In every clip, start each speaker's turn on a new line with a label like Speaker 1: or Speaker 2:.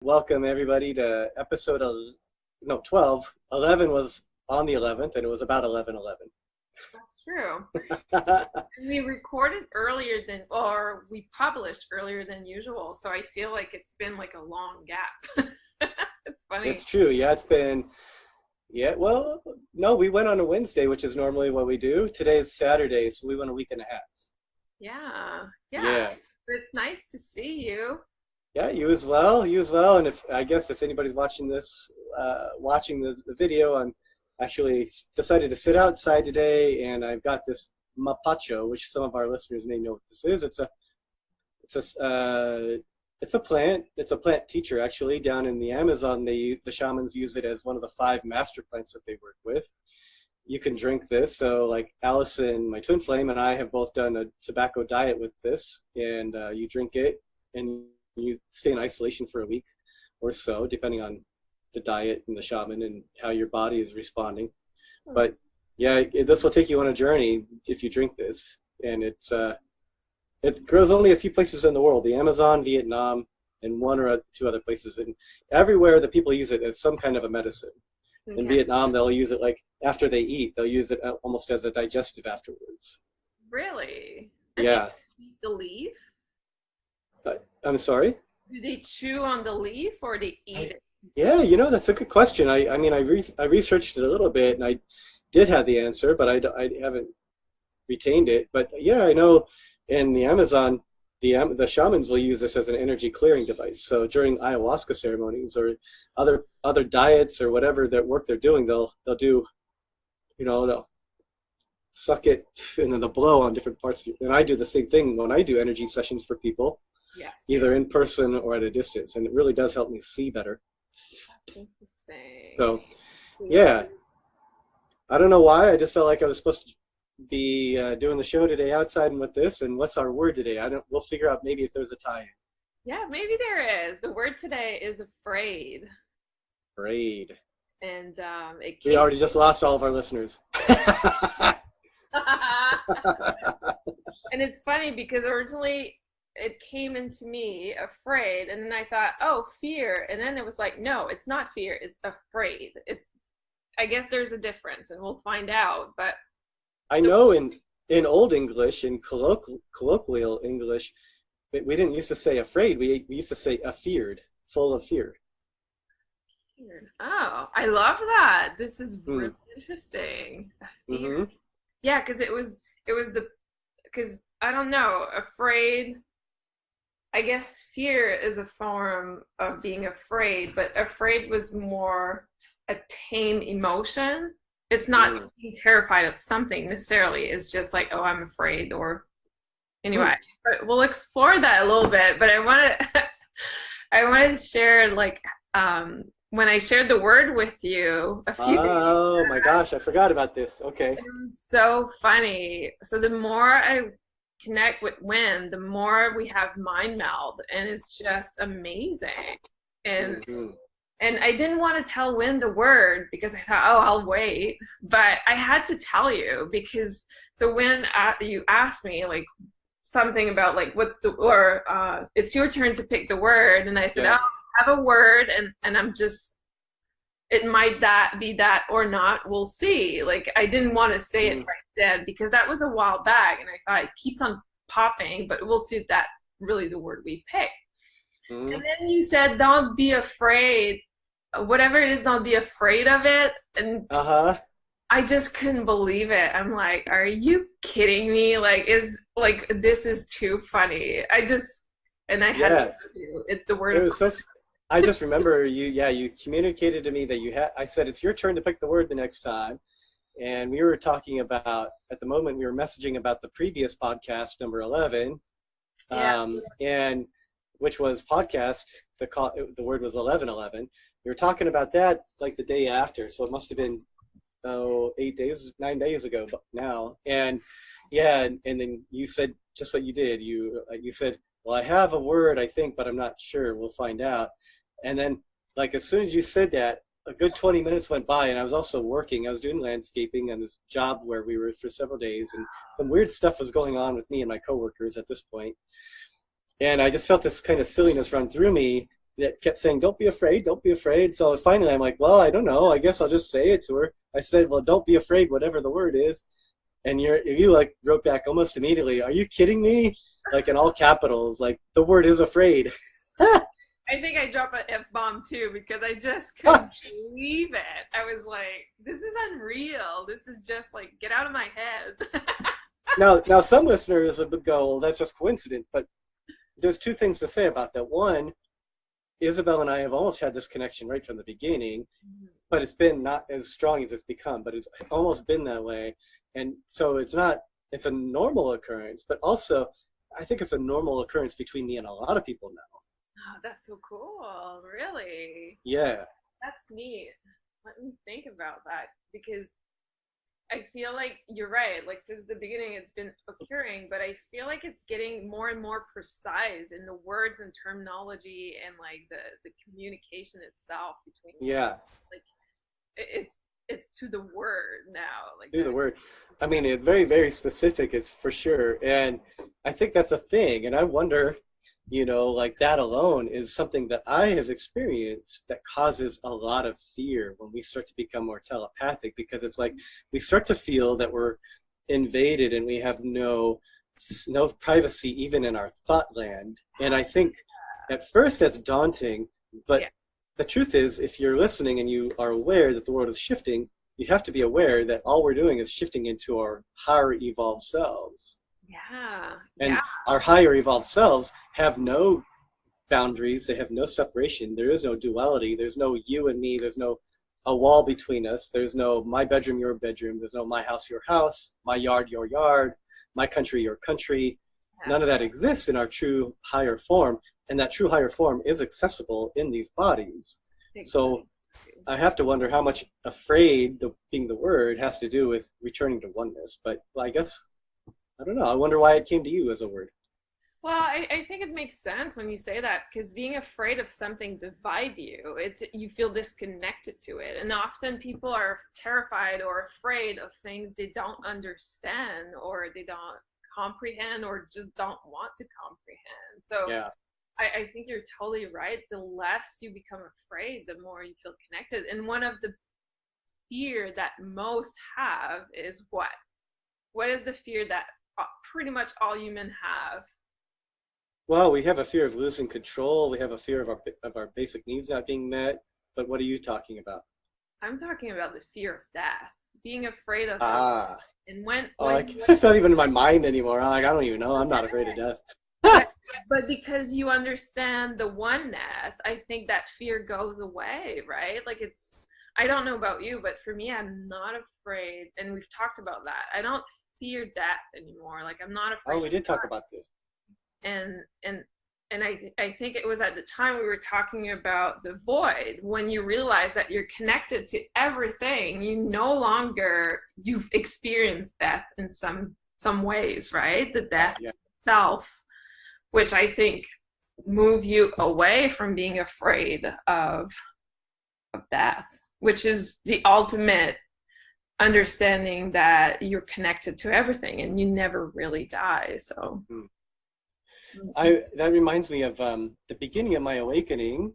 Speaker 1: Welcome everybody to episode 12. 11 was on the 11th and it was about 11:11.
Speaker 2: That's true. We recorded earlier than, or we published earlier than usual, so I feel like it's been like a long gap. It's funny.
Speaker 1: It's true. Yeah, it's been, well, no, we went on a Wednesday, which is normally what we do. Today is Saturday, so we went a week and a half.
Speaker 2: Yeah. It's nice to see you.
Speaker 1: Yeah, you as well. And if anybody's watching this, the video, I'm actually decided to sit outside today, and I've got this mapacho, which some of our listeners may know what this is. It's a plant. It's a plant teacher actually down in the Amazon. The shamans use it as one of the 5 master plants that they work with. You can drink this. So like Allison, my twin flame, and I have both done a tobacco diet with this, and you drink it and you stay in isolation for a week or so, depending on the diet and the shaman and how your body is responding. But yeah, this will take you on a journey if you drink this. And it grows only a few places in the world: the Amazon, Vietnam, and 1 or 2 other places. And everywhere the people use it as some kind of a medicine. Okay. In Vietnam, they'll use it like after they eat. They'll use it almost as a digestive afterwards.
Speaker 2: Really?
Speaker 1: Yeah.
Speaker 2: They eat the leaf?
Speaker 1: I'm sorry?
Speaker 2: Do they chew on the leaf or they eat it?
Speaker 1: Yeah, that's a good question. I researched it a little bit, and I did have the answer, but I haven't retained it. But yeah, I know in the Amazon, the shamans will use this as an energy clearing device. So during ayahuasca ceremonies or other diets or whatever that work they're doing, they'll do, they'll suck it and then they'll blow on different parts. And I do the same thing when I do energy sessions for people.
Speaker 2: Yeah.
Speaker 1: Either in person or at a distance, and it really does help me see better.
Speaker 2: Interesting.
Speaker 1: So, yeah, I don't know why. I just felt like I was supposed to be doing the show today outside and with this. And what's our word today? We'll figure out maybe if there's a tie-in.
Speaker 2: Yeah, maybe there is. The word today is afraid.
Speaker 1: Afraid.
Speaker 2: And
Speaker 1: we already just lost all of our listeners.
Speaker 2: And it's funny because originally it came into me afraid, and then I thought, oh, fear, and then it was like, no, it's not fear, it's afraid. I guess there's a difference, and we'll find out. But
Speaker 1: I know in Old English, in colloquial English, we didn't used to say afraid. We used to say afeared, full of fear.
Speaker 2: Oh, I love that. This is really interesting. Mm-hmm. Yeah, because because I don't know, afraid. I guess fear is a form of being afraid, but afraid was more a tame emotion. It's not being terrified of something necessarily. It's just like, oh, I'm afraid, or anyway. But we'll explore that a little bit. But I wanted to share, like, when I shared the word with you a few days ago.
Speaker 1: Oh my gosh, I forgot about this. Okay.
Speaker 2: It was so funny. So the more I connect with Wynn, the more we have mind meld, and it's just amazing. And and I didn't want to tell Wynn the word because I thought, oh, I'll wait, but I had to tell you because so when you asked me like something about like it's your turn to pick the word, and I said, yes. Oh, I have a word, and I'm just, it might be that or not, we'll see. Like, I didn't want to say it right then because that was a while back, and I thought it keeps on popping, but we'll see if that's really the word we pick. And then you said, don't be afraid, whatever it is, don't be afraid of it. And I just couldn't believe it. I'm like, are you kidding me? Like, this is too funny. I had to tell you, it's the word.
Speaker 1: It was so I just remember you communicated to me that I said, it's your turn to pick the word the next time. And we were talking about, at the moment, we were messaging about the previous podcast, number 11, and which was podcast, the word was 11:11. We were talking about that like the day after. So it must have been, 9 days ago now. And yeah, and then you said just what you did. You said, well, I have a word, I think, but I'm not sure. We'll find out. And then, like, as soon as you said that, a good 20 minutes went by, and I was also working. I was doing landscaping on this job where we were for several days, and some weird stuff was going on with me and my coworkers at this point. And I just felt this kind of silliness run through me that kept saying, don't be afraid, don't be afraid. So finally I'm like, well, I don't know. I guess I'll just say it to her. I said, well, don't be afraid, whatever the word is. And you like wrote back almost immediately, are you kidding me? Like in all capitals, like the word is afraid.
Speaker 2: I think I dropped an F-bomb too because I just couldn't believe it. I was like, this is unreal. This is just like, get out of my head.
Speaker 1: Now some listeners would go, well, that's just coincidence. But there's two things to say about that. One, Isabel and I have almost had this connection right from the beginning, but it's been not as strong as it's become, but it's almost been that way. And so it's a normal occurrence, but also I think it's a normal occurrence between me and a lot of people now.
Speaker 2: Oh, that's so cool. Really?
Speaker 1: Yeah.
Speaker 2: That's neat. Let me think about that because I feel like you're right. Like since the beginning, it's been occurring, but I feel like it's getting more and more precise in the words and terminology and like the communication itself between.
Speaker 1: Yeah.
Speaker 2: Like it's to the word now. Like
Speaker 1: to the word. I mean, it's very, very specific. It's for sure, and I think that's a thing. And I wonder, like that alone is something that I have experienced that causes a lot of fear when we start to become more telepathic, because it's like we start to feel that we're invaded and we have no privacy even in our thought land. And I think at first that's daunting, but the truth is, if you're listening and you are aware that the world is shifting, you have to be aware that all we're doing is shifting into our higher evolved selves.
Speaker 2: Yeah.
Speaker 1: And our higher evolved selves have no boundaries. They have no separation. There is no duality. There's no you and me. There's no a wall between us. There's no my bedroom, your bedroom. There's no my house, your house, my yard, your yard, my country, your country. Yeah. None of that exists in our true higher form. And that true higher form is accessible in these bodies. So I have to wonder how much afraid, being the word, has to do with returning to oneness. But I guess, I don't know. I wonder why it came to you as a word.
Speaker 2: Well, I think it makes sense when you say that, because being afraid of something divides you. You feel disconnected to it. And often people are terrified or afraid of things they don't understand or they don't comprehend or just don't want to comprehend. So yeah. I think you're totally right. The less you become afraid, the more you feel connected. And one of the fear that most have is what? What is the fear that pretty much all humans have?
Speaker 1: Well, we have a fear of losing control. We have a fear of our basic needs not being met. But what are you talking about?
Speaker 2: I'm talking about the fear of death. Being afraid of
Speaker 1: death.
Speaker 2: And when
Speaker 1: it's not even in my mind anymore. Like, I don't even know. I'm not afraid of death.
Speaker 2: But because you understand the oneness, I think that fear goes away, right? Like I don't know about you, but for me, I'm not afraid. And we've talked about that. I don't fear death anymore. Like I'm not afraid.
Speaker 1: Oh, we did talk about this.
Speaker 2: And I think it was at the time we were talking about the void, when you realize that you're connected to everything, you've experienced death in some ways, right? The death itself, which I think move you away from being afraid of death, which is the ultimate understanding that you're connected to everything and you never really die. So
Speaker 1: that reminds me of the beginning of my awakening.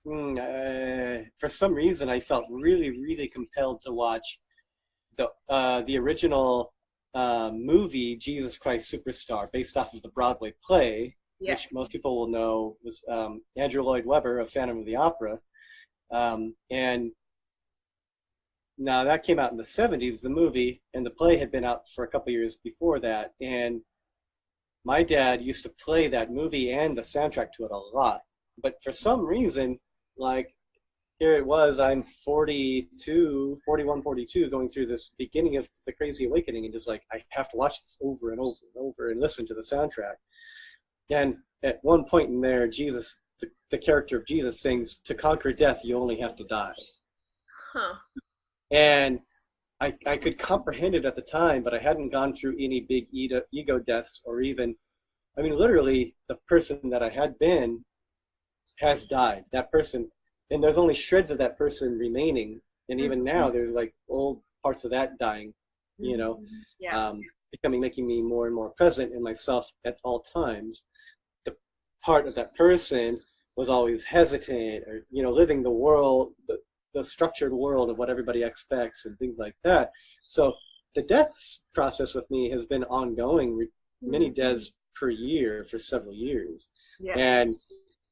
Speaker 1: For some reason, I felt really, really compelled to watch the original movie Jesus Christ Superstar, based off of the Broadway play, which most people will know was Andrew Lloyd Webber of Phantom of the Opera. And now that came out in the 70s, the movie, and the play had been out for a couple years before that. And my dad used to play that movie and the soundtrack to it a lot. But for some reason, like, here it was, I'm 41, 42, going through this beginning of the crazy awakening, and just like, I have to watch this over and over and over and listen to the soundtrack. And at one point in there, Jesus, the character of Jesus, sings, "To conquer death, you only have to die."
Speaker 2: Huh.
Speaker 1: And I could comprehend it at the time, but I hadn't gone through any big ego deaths, or even, I mean, literally, the person that I had been has died. That person, and there's only shreds of that person remaining. And even now, there's like old parts of that dying, making me more and more present in myself at all times. The part of that person was always hesitant, or living the world, the structured world of what everybody expects and things like that. So the death process with me has been ongoing, many deaths per year for several years.
Speaker 2: Yeah.
Speaker 1: And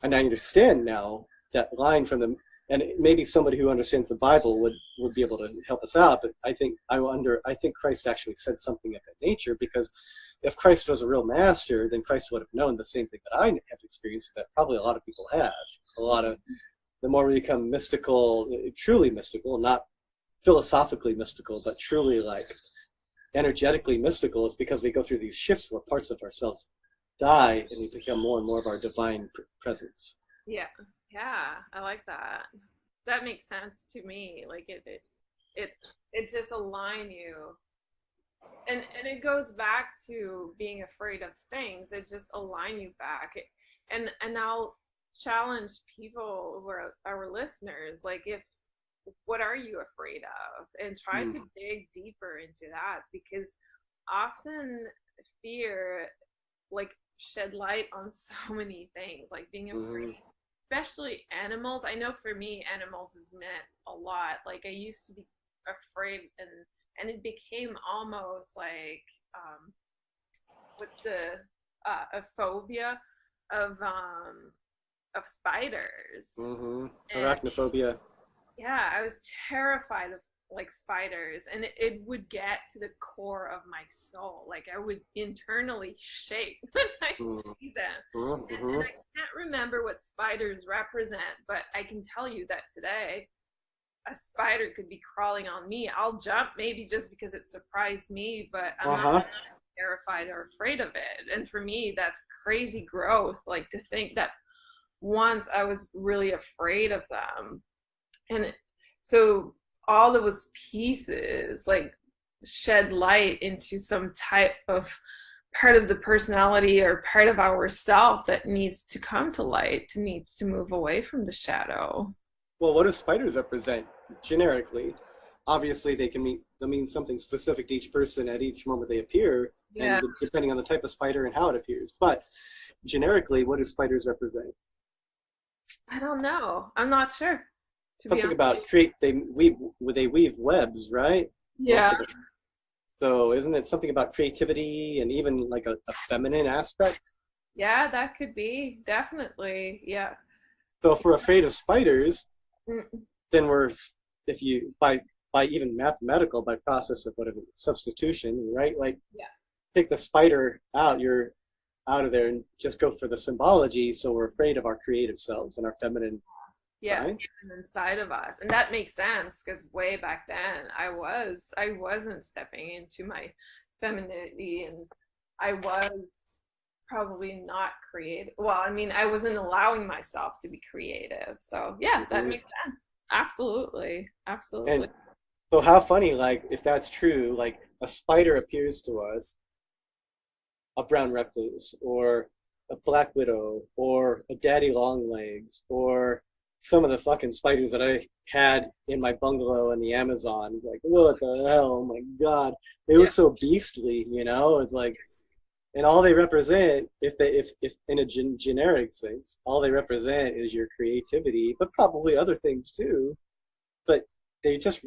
Speaker 1: I understand now that line from the, and maybe somebody who understands the Bible would be able to help us out, but I think Christ actually said something of that nature, because if Christ was a real master, then Christ would have known the same thing that I have experienced, that probably a lot of people have. The more we become mystical, truly mystical, not philosophically mystical, but truly like energetically mystical, it's because we go through these shifts where parts of ourselves die and we become more and more of our divine presence.
Speaker 2: Yeah, I like that. That makes sense to me. Like it just align you, and it goes back to being afraid of things. It just align you back, and I'll challenge people who are our listeners. Like, what are you afraid of, and try to dig deeper into that, because often fear like shed light on so many things, like being afraid, especially animals. I know for me, animals has meant a lot. Like, I used to be afraid, and it became almost like what's the a phobia of spiders.
Speaker 1: Arachnophobia.
Speaker 2: Yeah, I was terrified of like spiders, and it would get to the core of my soul. Like, I would internally shake when I see them. And I can't remember what spiders represent, but I can tell you that today a spider could be crawling on me. I'll jump, maybe just because it surprised me, but I'm not terrified or afraid of it. And for me, that's crazy growth. Like, to think that once I was really afraid of them. And so all those pieces like shed light into some type of part of the personality or part of our self that needs to come to light, needs to move away from the shadow.
Speaker 1: Well, what do spiders represent generically? Obviously, they mean something specific to each person at each moment they appear, and depending on the type of spider and how it appears. But generically, what do spiders represent?
Speaker 2: I don't know. I'm not sure.
Speaker 1: Something about they weave webs, right?
Speaker 2: Yeah.
Speaker 1: So isn't it something about creativity and even like a feminine aspect?
Speaker 2: Yeah, that could be, definitely. Yeah.
Speaker 1: So if we're afraid of spiders, then if you by even mathematical, by process of whatever substitution, right? Like, take the spider out, you're out of there, and just go for the symbology. So we're afraid of our creative selves and our feminine. Right?
Speaker 2: Inside of us. And that makes sense, because way back then I wasn't stepping into my femininity, and I was probably not creative. Well, I mean, I wasn't allowing myself to be creative. So yeah, that makes sense. Absolutely. And
Speaker 1: so how funny, like, if that's true, like a spider appears to us, a brown recluse or a black widow or a daddy long legs, or some of the fucking spiders that I had in my bungalow in the Amazon. It's like, what the hell? Oh my God. They look so beastly, It's like, and all they represent, if in a generic sense, all they represent is your creativity, but probably other things too. But they just,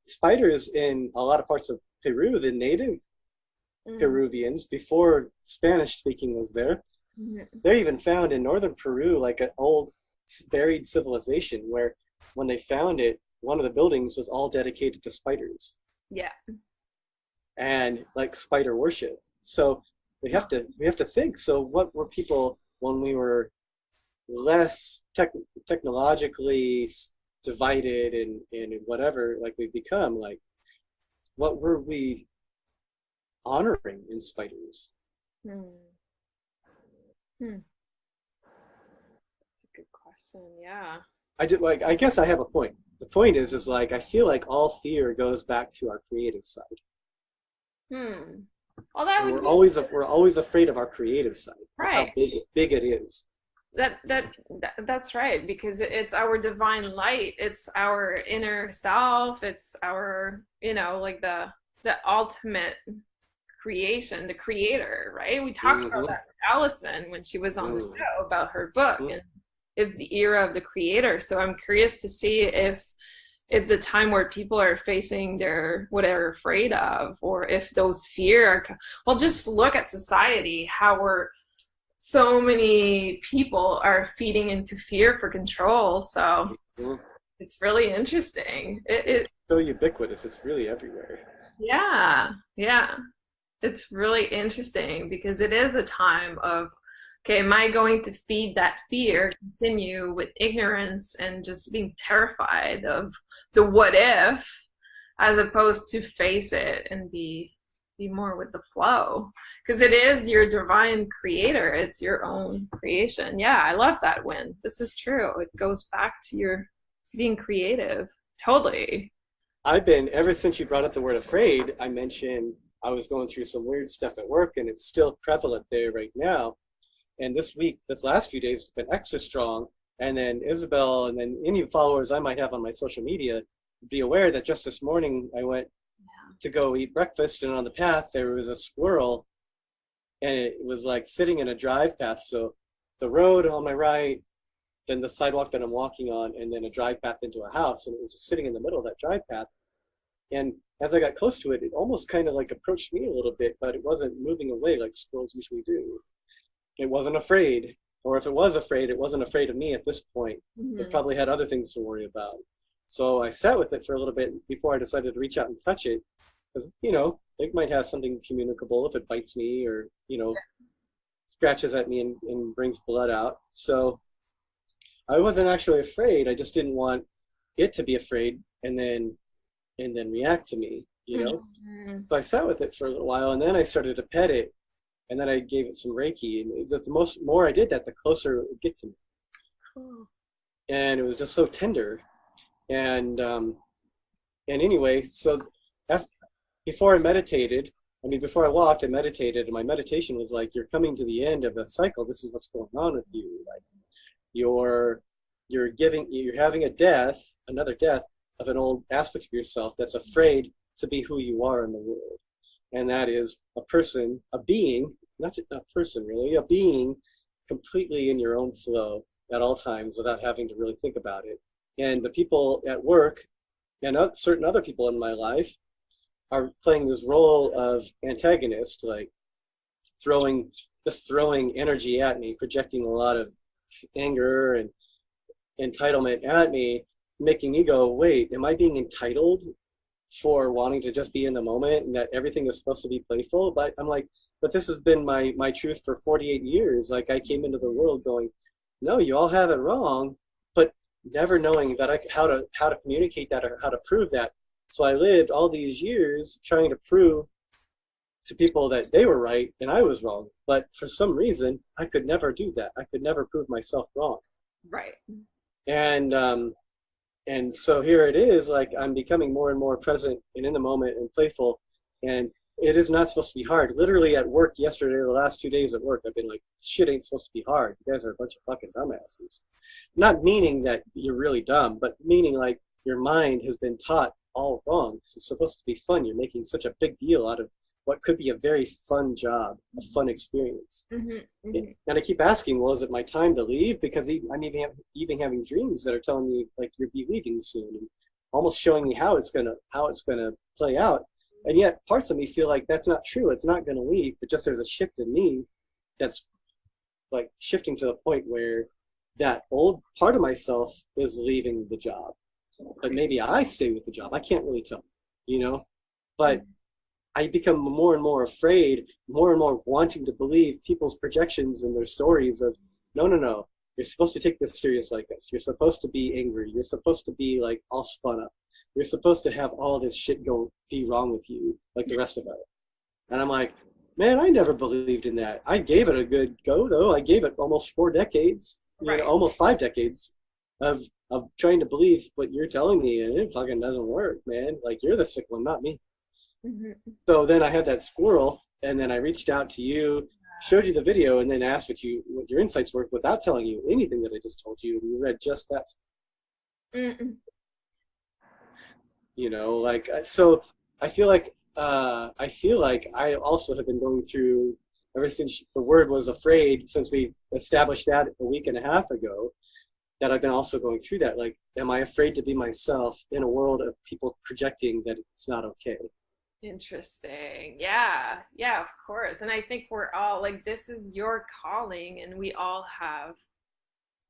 Speaker 1: spiders in a lot of parts of Peru, the native Peruvians, before Spanish speaking was there, they're even found in northern Peru, like an old buried civilization where when they found it, one of the buildings was all dedicated to spiders.
Speaker 2: Yeah. And
Speaker 1: like spider worship. So we have to think, so what were people when we were less technologically divided and whatever, like we've become, like, what were we honoring in spiders?
Speaker 2: Yeah.
Speaker 1: I guess I have a point. The point is like, I feel like all fear goes back to our creative side.
Speaker 2: Well, we're
Speaker 1: always afraid of our creative side.
Speaker 2: Right.
Speaker 1: How big it is.
Speaker 2: That's right, because it's our divine light. It's our inner self. It's our, like the ultimate creation, the creator, right? We talked about that with Allison when she was on the show about her book, and it's the era of the creator. So I'm curious to see if it's a time where people are facing their what they're afraid of, or if those fear are, well, just look at society, how we're so many people are feeding into fear for control. So it's really interesting. It
Speaker 1: so ubiquitous. It's really everywhere.
Speaker 2: Yeah, yeah. It's really interesting because it is a time of, okay, am I going to feed that fear, continue with ignorance and just being terrified of the what if, as opposed to face it and be more with the flow? Because it is your divine creator. It's your own creation. Yeah, I love that, Win. This is true. It goes back to your being creative. Totally.
Speaker 1: I've been, ever since you brought up the word afraid, I mentioned I was going through some weird stuff at work, and it's still prevalent there right now. And this week, this last few days, has been extra strong. And then Isabel, and then any followers I might have on my social media, be aware that just this morning I went to go eat breakfast, and on the path there was a squirrel, and it was like sitting in a drive path. So the road on my right, then the sidewalk that I'm walking on, and then a drive path into a house, and it was just sitting in the middle of that drive path. And as I got close to it, it almost kind of like approached me a little bit, but it wasn't moving away like squirrels usually do. It wasn't afraid, or if it was afraid, it wasn't afraid of me at this point. It probably had other things to worry about. So I sat with it for a little bit before I decided to reach out and touch it, because, you know, it might have something communicable if it bites me or, you know, scratches at me and brings blood out. So I wasn't actually afraid. I just didn't want it to be afraid and then react to me, you know? So I sat with it for a little while, and then I started to pet it, and then I gave it some Reiki, and the more I did that, the closer it would get to me. And it was just so tender. And anyway, so before I meditated, before I walked, I meditated, and my meditation was like, you're coming to the end of a cycle. This is what's going on with you. Like, you're having another death of an old aspect of yourself that's afraid to be who you are in the world. And that is a person, a being, not just a person really, a being completely in your own flow at all times without having to really think about it. And the people at work and certain other people in my life are playing this role of antagonist, like throwing energy at me, projecting a lot of anger and entitlement at me, making me go, wait, am I being entitled for wanting to just be in the moment and that everything is supposed to be playful? But I'm like, but this has been my truth for 48 years. Like, I came into the world going, no, you all have it wrong, but never knowing that how to communicate that or how to prove that. So I lived all these years trying to prove to people that they were right and I was wrong. But for some reason, I could never do that. I could never prove myself wrong.
Speaker 2: Right.
Speaker 1: And so here it is, like, I'm becoming more and more present and in the moment and playful. And it is not supposed to be hard. Literally at work yesterday, the last 2 days at work, I've been like, shit ain't supposed to be hard. You guys are a bunch of fucking dumbasses. Not meaning that you're really dumb, but meaning like your mind has been taught all wrong. This is supposed to be fun. You're making such a big deal out of what could be a very fun job, a fun experience. And I keep asking, well, is it my time to leave? Because I'm even having dreams that are telling me, like, you'll be leaving soon, and almost showing me how it's gonna play out. And yet parts of me feel like that's not true. It's not gonna leave, but just there's a shift in me that's like shifting to the point where that old part of myself is leaving the job. But maybe I stay with the job. I can't really tell, you know? But I become more and more afraid, more and more wanting to believe people's projections and their stories of, no, you're supposed to take this serious like this. You're supposed to be angry. You're supposed to be like all spun up. You're supposed to have all this shit be wrong with you like the rest of us. And I'm like, man, I never believed in that. I gave it a good go, though. I gave it almost 4 decades, you know, almost 5 decades of trying to believe what you're telling me, and it fucking doesn't work, man. Like, you're the sick one, not me. So then I had that squirrel, and then I reached out to you, showed you the video, and then asked what your insights were without telling you anything that I just told you, and you read just that. You know, like, so I feel like I feel like I also have been going through, ever since the word was afraid, since we established that a week and a half ago, that I've been also going through that. Like, am I afraid to be myself in a world of people projecting that it's not okay?
Speaker 2: Interesting. Yeah. Yeah, of course. And I think we're all like, this is your calling, and we all have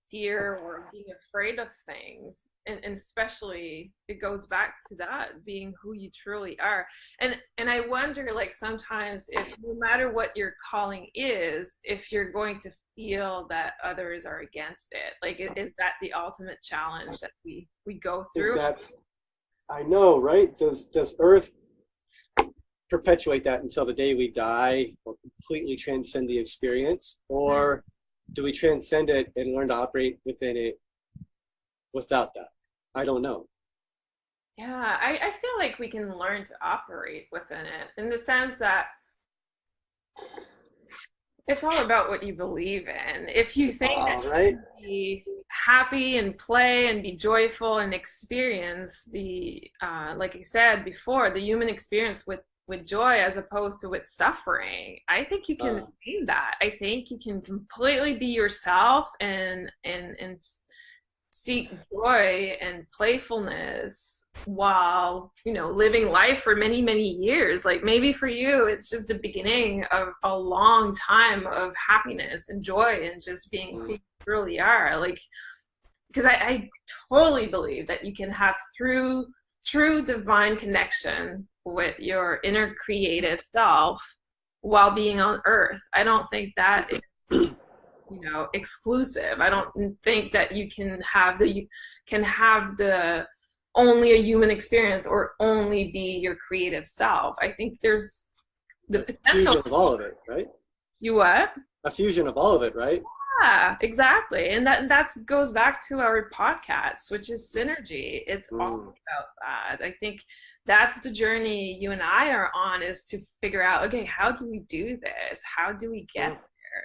Speaker 2: fear or being afraid of things. And especially it goes back to that being who you truly are. And I wonder, like, sometimes, if no matter what your calling is, if you're going to feel that others are against it, like, is that the ultimate challenge that we go
Speaker 1: Is
Speaker 2: through?
Speaker 1: that, I know, right? Does Earth perpetuate that until the day we die, or completely transcend the experience? Or do we transcend it and learn to operate within it without that? I don't know.
Speaker 2: Yeah, I feel like we can learn to operate within it, in the sense that it's all about what you believe in. If you think that
Speaker 1: All
Speaker 2: you
Speaker 1: right.
Speaker 2: can be happy and play and be joyful and experience the, like I said before, the human experience with joy as opposed to with suffering, I think you can attain that. I think you can completely be yourself and seek joy and playfulness while, living life for many, many years. Like, maybe for you it's just the beginning of a long time of happiness and joy and just being who you really are. Like, because I totally believe that you can have true divine connection with your inner creative self while being on earth. I don't think that is, exclusive. I don't think that you can have the only a human experience or only be your creative self. I think there's the
Speaker 1: A
Speaker 2: potential.
Speaker 1: fusion of all of it, right?
Speaker 2: You what?
Speaker 1: A fusion of all of it, right?
Speaker 2: Yeah, exactly. And that goes back to our podcast, which is synergy. It's all about that. I think that's the journey you and I are on, is to figure out, okay, how do we do this? How do we get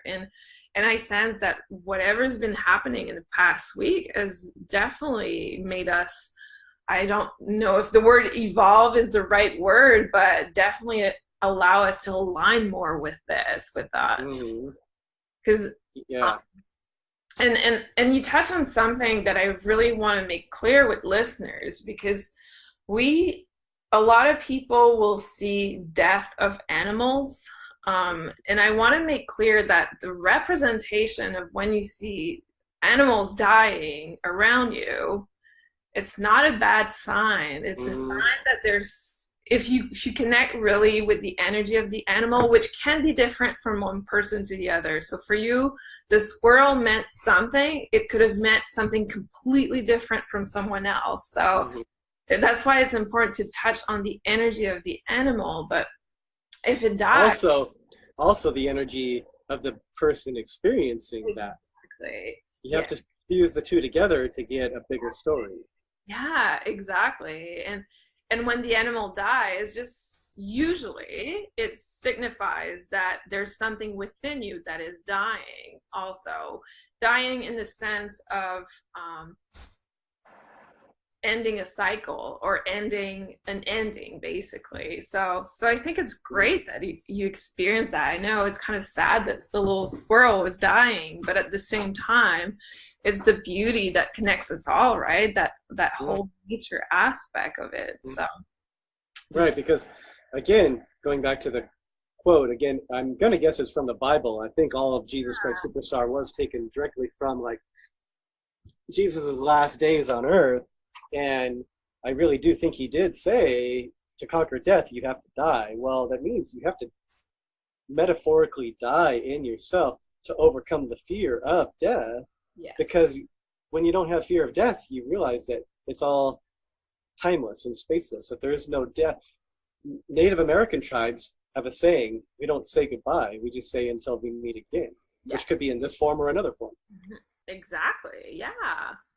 Speaker 2: there? And I sense that whatever's been happening in the past week has definitely made us, I don't know if the word evolve is the right word, but definitely allow us to align more with this, with that. Because
Speaker 1: Yeah.
Speaker 2: and you touch on something that I really want to make clear with listeners, because a lot of people will see death of animals, and I want to make clear that the representation of when you see animals dying around you, it's not a bad sign. It's a sign that there's, if you connect really with the energy of the animal, which can be different from one person to the other. So for you, the squirrel meant something. It could have meant something completely different from someone else. So that's why it's important to touch on the energy of the animal. But if it dies,
Speaker 1: also the energy of the person experiencing that. You have to fuse the two together to get a bigger story.
Speaker 2: Yeah, exactly. And when the animal dies, just usually it signifies that there's something within you that is dying. Also, dying in the sense of ending a cycle, or ending an ending, basically. So I think it's great that you experience that. I know it's kind of sad that the little squirrel was dying, but at the same time, it's the beauty that connects us all, right? That whole nature aspect of it. So
Speaker 1: right, because again, going back to the quote again, I'm gonna guess it's from the Bible. I think all of Jesus Christ Superstar was taken directly from, like, Jesus's last days on earth. And I really do think he did say, to conquer death, you have to die. Well, that means you have to metaphorically die in yourself to overcome the fear of death.
Speaker 2: yeah.
Speaker 1: Because when you don't have fear of death, you realize that it's all timeless and spaceless, that there is no death. Native American tribes have a saying, we don't say goodbye, we just say until we meet again, which could be in this form or another form.
Speaker 2: Exactly.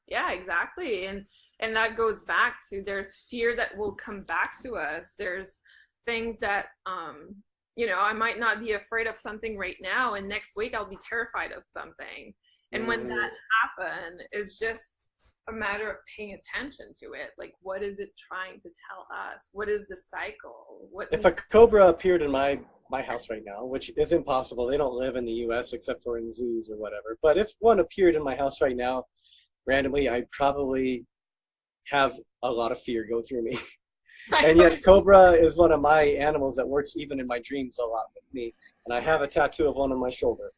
Speaker 2: Yeah, exactly. And that goes back to, there's fear that will come back to us. There's things that I might not be afraid of something right now, and next week I'll be terrified of something. And when that happens, is just a matter of paying attention to it. Like, what is it trying to tell us? What is the cycle?
Speaker 1: If a cobra appeared in my house right now, which is impossible, they don't live in the U.S. except for in zoos or whatever. But if one appeared in my house right now, randomly, I'd probably have a lot of fear go through me. And yet cobra is one of my animals that works even in my dreams a lot with me. And I have a tattoo of one on my shoulder.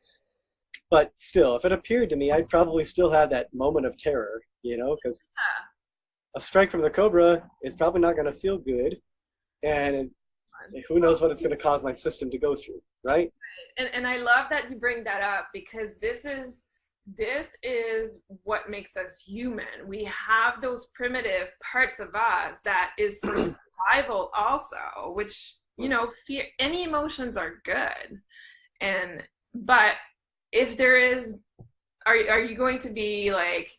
Speaker 1: But still, if it appeared to me, I'd probably still have that moment of terror, you know, because a strike from the cobra is probably not going to feel good. And who knows what it's going to cause my system to go through, right?
Speaker 2: And I love that you bring that up, because this is what makes us human. We have those primitive parts of us that is for survival also, which, you know, fear, any emotions are good. But if there is, are you going to be like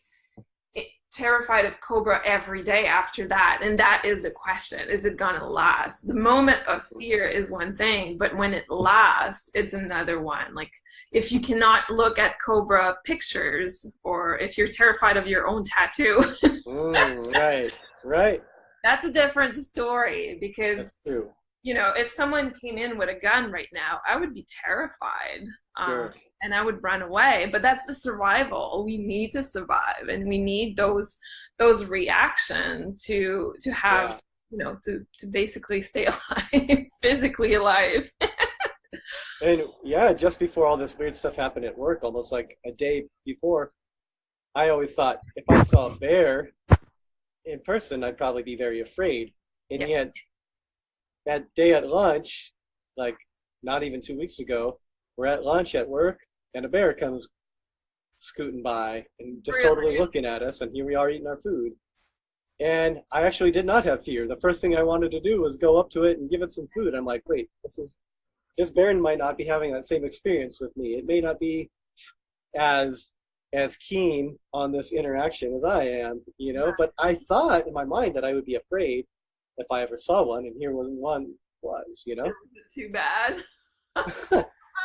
Speaker 2: terrified of cobra every day after that? And that is the question. Is it gonna last? The moment of fear is one thing, but when it lasts, it's another one. Like, if you cannot look at cobra pictures, or if you're terrified of your own tattoo,
Speaker 1: right.
Speaker 2: That's a different story, because you know, if someone came in with a gun right now, I would be terrified.
Speaker 1: Sure.
Speaker 2: And I would run away. But that's the survival. We need to survive, and we need those reaction to have, you know, to basically stay alive, physically alive.
Speaker 1: And yeah, just before all this weird stuff happened at work, almost like a day before, I always thought if I saw a bear in person, I'd probably be very afraid. And yet that day at lunch, like not even 2 weeks ago, we're at lunch at work, and a bear comes scooting by and just totally looking at us, and here we are eating our food. And I actually did not have fear. The first thing I wanted to do was go up to it and give it some food. I'm like, wait, this bear might not be having that same experience with me. It may not be as keen on this interaction as I am, you know. But I thought in my mind that I would be afraid if I ever saw one, and here one was, you know.
Speaker 2: Too bad.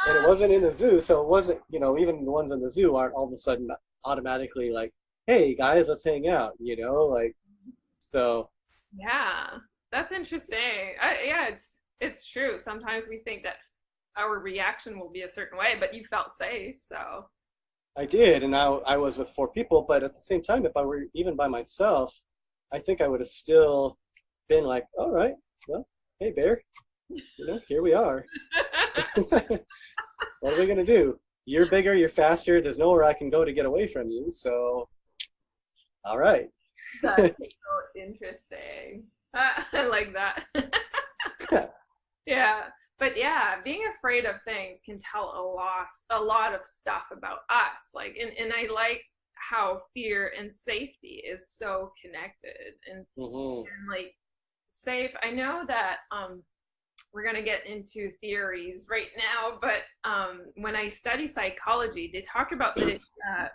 Speaker 1: And it wasn't in the zoo, so it wasn't, you know, even the ones in the zoo aren't all of a sudden automatically like, hey guys, let's hang out, you know, like, so.
Speaker 2: Yeah, that's interesting. It's true. Sometimes we think that our reaction will be a certain way, but you felt safe, so.
Speaker 1: I did, and I was with 4 people, but at the same time, if I were even by myself, I think I would have still been like, all right, well, hey bear, you know, here we are. What are we gonna do? You're bigger, you're faster, there's nowhere I can go to get away from you, so all right.
Speaker 2: That's so interesting. I like that. Yeah, but yeah, being afraid of things can tell a lot of stuff about us. Like, and I like how fear and safety is so connected, and like safe. I know that we're going to get into theories right now, but when I study psychology, they talk about the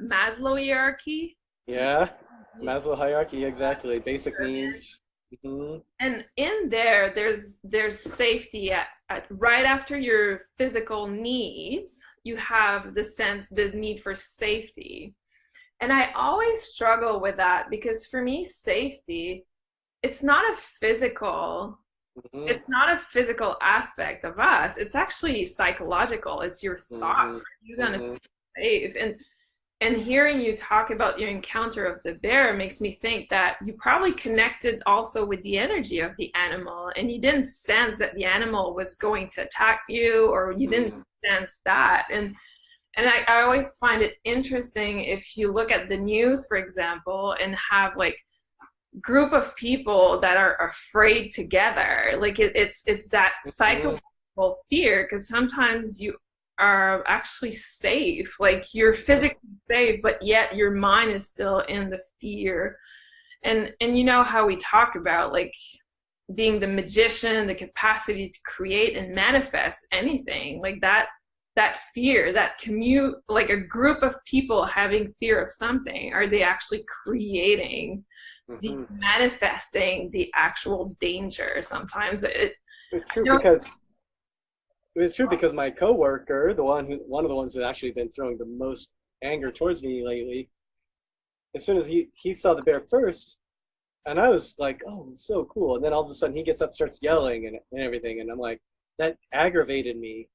Speaker 2: Maslow hierarchy.
Speaker 1: Yeah, Maslow hierarchy, exactly. Basic needs.
Speaker 2: And in there's safety at right after your physical needs, you have the need for safety. And I always struggle with that, because for me, safety, it's not a physical aspect of us. It's actually psychological. It's your thoughts. Are you gonna be safe? And hearing you talk about your encounter of the bear makes me think that you probably connected also with the energy of the animal, and you didn't sense that the animal was going to attack you, or you didn't sense that. And I always find it interesting if you look at the news, for example, and have like group of people that are afraid together. Like it's that psychological fear, because sometimes you are actually safe, like you're physically safe, but yet your mind is still in the fear. And you know how we talk about like being the magician, the capacity to create and manifest anything, like that fear, that like a group of people having fear of something, are they actually creating manifesting the actual danger? Sometimes it's
Speaker 1: true because my coworker, one of the ones that actually been throwing the most anger towards me lately, as soon as he saw the bear first, and I was like, oh, so cool. And then all of a sudden he gets up, starts yelling and everything. And I'm like, that aggravated me.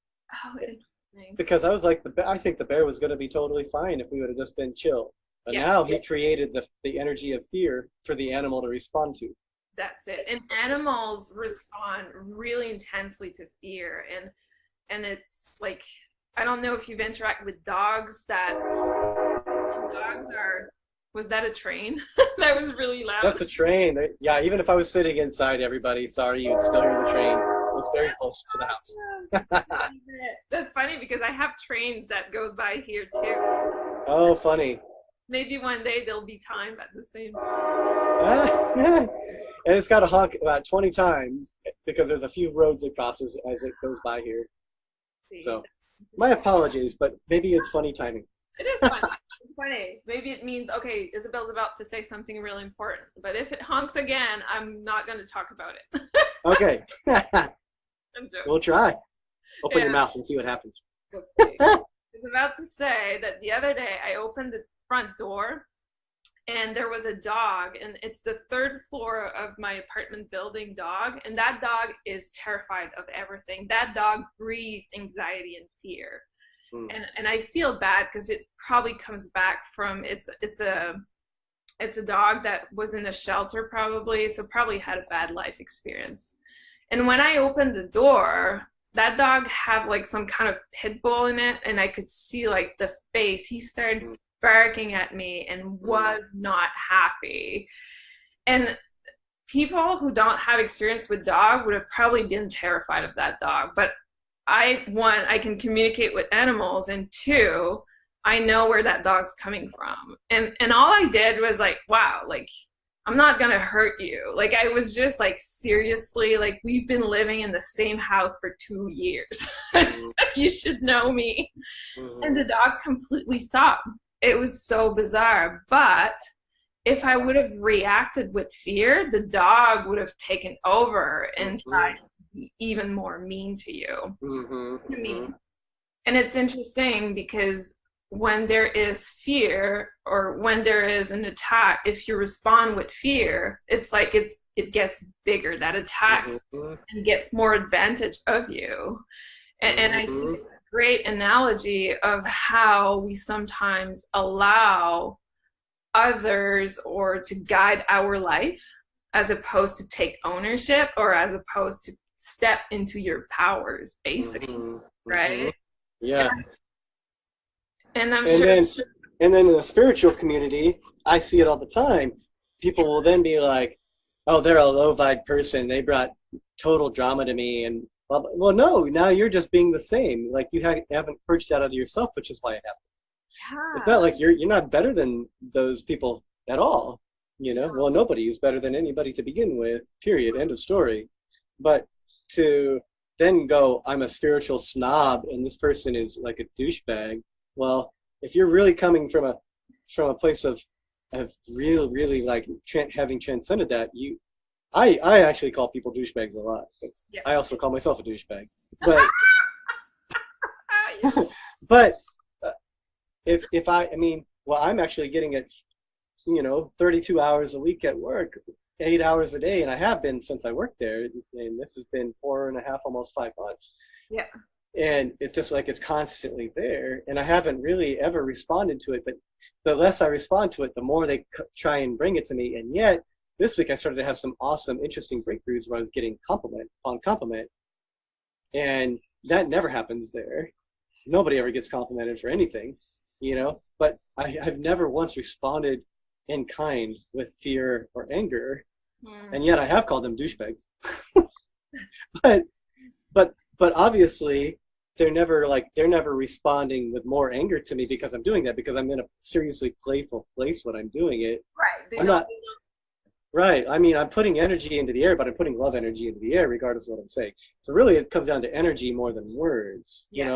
Speaker 2: Oh, interesting.
Speaker 1: Because I was like, I think the bear was going to be totally fine if we would have just been chill. But now he created the energy of fear for the animal to respond to.
Speaker 2: That's it. And animals respond really intensely to fear. And it's like, I don't know if you've interacted with dogs that dogs are, was that a train? That was really loud.
Speaker 1: That's a train. Yeah, even if I was sitting inside, everybody, sorry, you'd still hear the train. It's very close to the house.
Speaker 2: That's funny because I have trains that goes by here too.
Speaker 1: Oh, funny.
Speaker 2: Maybe one day they'll be timed at the same time.
Speaker 1: And it's got to honk about 20 times because there's a few roads it crosses as it goes by here. So, my apologies, but maybe it's funny timing.
Speaker 2: It is funny. It's funny. Maybe it means, okay, Isabel's about to say something really important. But if it honks again, I'm not going to talk about it.
Speaker 1: Okay.
Speaker 2: I'm joking.
Speaker 1: We'll try. Open your mouth and see what happens.
Speaker 2: I was about to say that the other day I opened the front door and there was a dog, and it's the third floor of my apartment building dog, and that dog is terrified of everything. That dog breathes anxiety and fear. And I feel bad because it probably comes back from it's a dog that was in a shelter probably, so probably had a bad life experience. And when I opened the door, that dog had like some kind of pit bull in it, and I could see like the face. He started barking at me and was not happy. And people who don't have experience with dog would have probably been terrified of that dog. But I can communicate with animals, and two, I know where that dog's coming from. And all I did was like, wow, like, I'm not gonna hurt you. Like, I was just like, seriously, like, we've been living in the same house for 2 years. You should know me. And the dog completely stopped. It was so bizarre. But if I would have reacted with fear, the dog would have taken over and tried to be even more mean to you. To me. And it's interesting because when there is fear or when there is an attack, if you respond with fear, it's like it gets bigger, that attack, and gets more advantage of you. And I think it's a great analogy of how we sometimes allow others or to guide our life as opposed to take ownership, or as opposed to step into your powers, basically. Right?
Speaker 1: Yeah.
Speaker 2: And I'm
Speaker 1: and then in the spiritual community, I see it all the time. People will then be like, oh, they're a low-vibe person. They brought total drama to me. And well, no, now you're just being the same. Like, you haven't purged that out of yourself, which is why it happened.
Speaker 2: Yeah.
Speaker 1: It's not like you're not better than those people at all. You know, well, nobody is better than anybody to begin with, period, end of story. But to then go, I'm a spiritual snob and this person is like a douchebag. Well, if you're really coming from a place of really like having transcended that, I actually call people douchebags a lot. I also call myself a douchebag. But but if I mean, well, I'm actually getting it, 32 hours a week at work, 8 hours a day, and I have been since I worked there, and this has been 4.5, almost 5 months. Yeah. And it's just like it's constantly there, and I haven't really ever responded to it. But the less I respond to it, the more they try and bring it to me. And yet, this week I started to have some awesome, interesting breakthroughs where I was getting compliment upon compliment, and that never happens there. Nobody ever gets complimented for anything, But I've never once responded in kind with fear or anger, and yet I have called them douchebags. But obviously they're never responding with more anger to me because I'm doing that, because I'm in a seriously playful place when I'm doing it. Right. Right. I mean, I'm putting energy into the air, but I'm putting love energy into the air regardless of what I'm saying. So really it comes down to energy more than words, and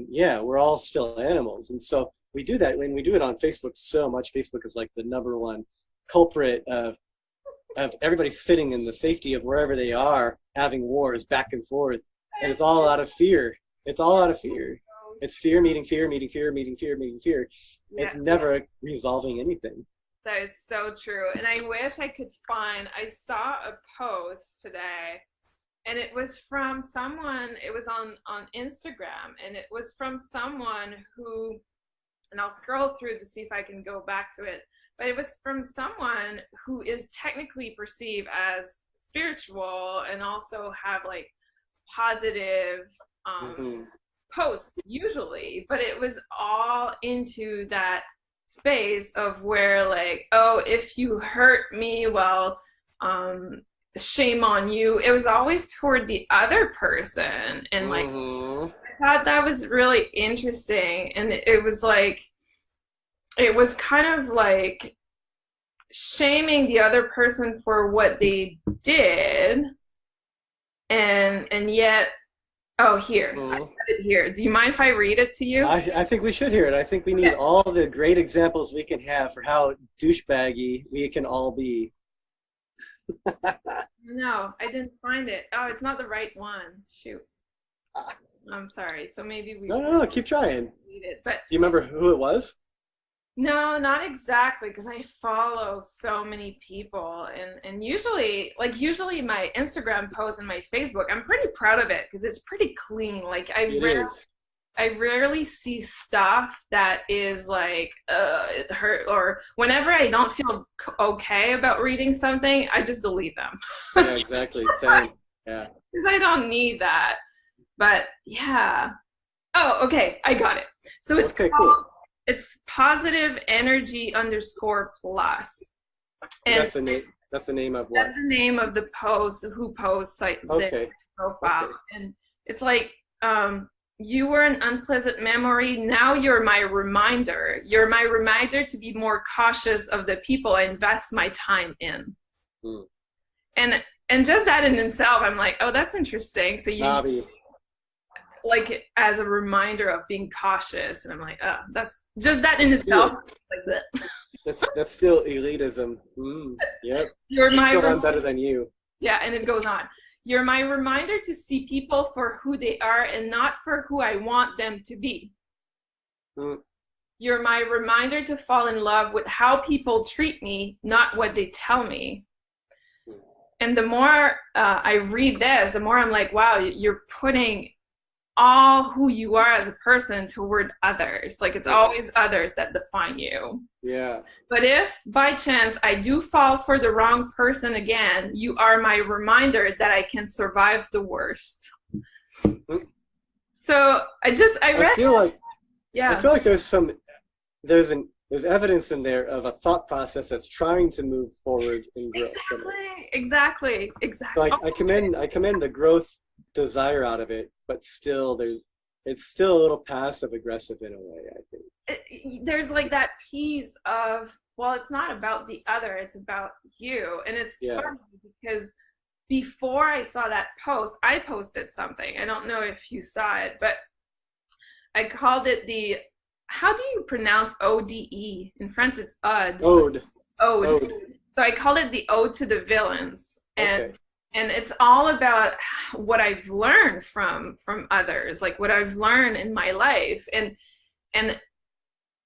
Speaker 1: yeah, we're all still animals. And so we do that when we do it on Facebook so much. Facebook is like the #1 culprit of everybody sitting in the safety of wherever they are, having wars back and forth, and it's all out of fear. It's all out of fear. It's fear meeting fear, meeting fear, meeting fear, meeting fear.
Speaker 2: Yeah.
Speaker 1: It's never resolving anything.
Speaker 2: That is so true. And I wish I could I saw a post today, and it was from someone, it was on Instagram, and it was from someone who, and I'll scroll through to see if I can go back to it, but it was from someone who is technically perceived as spiritual and also have like positive posts usually, but it was all into that space of where like, oh, if you hurt me, well, shame on you. It was always toward the other person, and like I thought that was really interesting. And it was like, it was kind of like shaming the other person for what they did, and yet, oh, here, I got it here. Do you mind if I read it to you?
Speaker 1: I think we should hear it. I think we need all the great examples we can have for how douchebaggy we can all be.
Speaker 2: No, I didn't find it. Oh, it's not the right one. Shoot. I'm sorry. So maybe we
Speaker 1: No, keep trying.
Speaker 2: read it. But
Speaker 1: do you remember who it was?
Speaker 2: no, not exactly, because I follow so many people, and usually my Instagram post and my Facebook, I'm pretty proud of it because it's pretty clean. Like I rarely see stuff that is like it hurt, or whenever I don't feel okay about reading something, I just delete them.
Speaker 1: Yeah, exactly. Same. Yeah.
Speaker 2: Because I don't need that. But yeah. Oh, okay. I got it. So it's
Speaker 1: okay,
Speaker 2: called,
Speaker 1: cool.
Speaker 2: It's positive energy _plus. And
Speaker 1: That's the name. That's the name of what?
Speaker 2: That's the name of the post, who posts like their profile. Okay. And it's like, you were an unpleasant memory. Now you're my reminder. You're my reminder to be more cautious of the people I invest my time in. And just that in itself, I'm like, oh, that's interesting. So you like as a reminder of being cautious, and I'm like, oh, that's just that in itself. Like that.
Speaker 1: That's still elitism. Yep.
Speaker 2: You're my.
Speaker 1: I'm better than you.
Speaker 2: Yeah, and it goes on. You're my reminder to see people for who they are and not for who I want them to be. You're my reminder to fall in love with how people treat me, not what they tell me. And the more I read this, the more I'm like, wow, you're putting all who you are as a person toward others. Like it's always others that define you.
Speaker 1: Yeah.
Speaker 2: But if by chance I do fall for the wrong person again, you are my reminder that I can survive the worst. So I feel
Speaker 1: like there's evidence in there of a thought process that's trying to move forward in growth.
Speaker 2: Exactly.
Speaker 1: Like I commend the growth desire out of it, but still it's still a little passive aggressive in a way, I think.
Speaker 2: There's like that piece of, well, it's not about the other, it's about you. And it's funny because before I saw that post, I posted something. I don't know if you saw it, but I called it how do you pronounce ODE? In French, it's ode. Ode. So I called it the ode to the villains. And it's all about what I've learned from others, like what I've learned in my life. And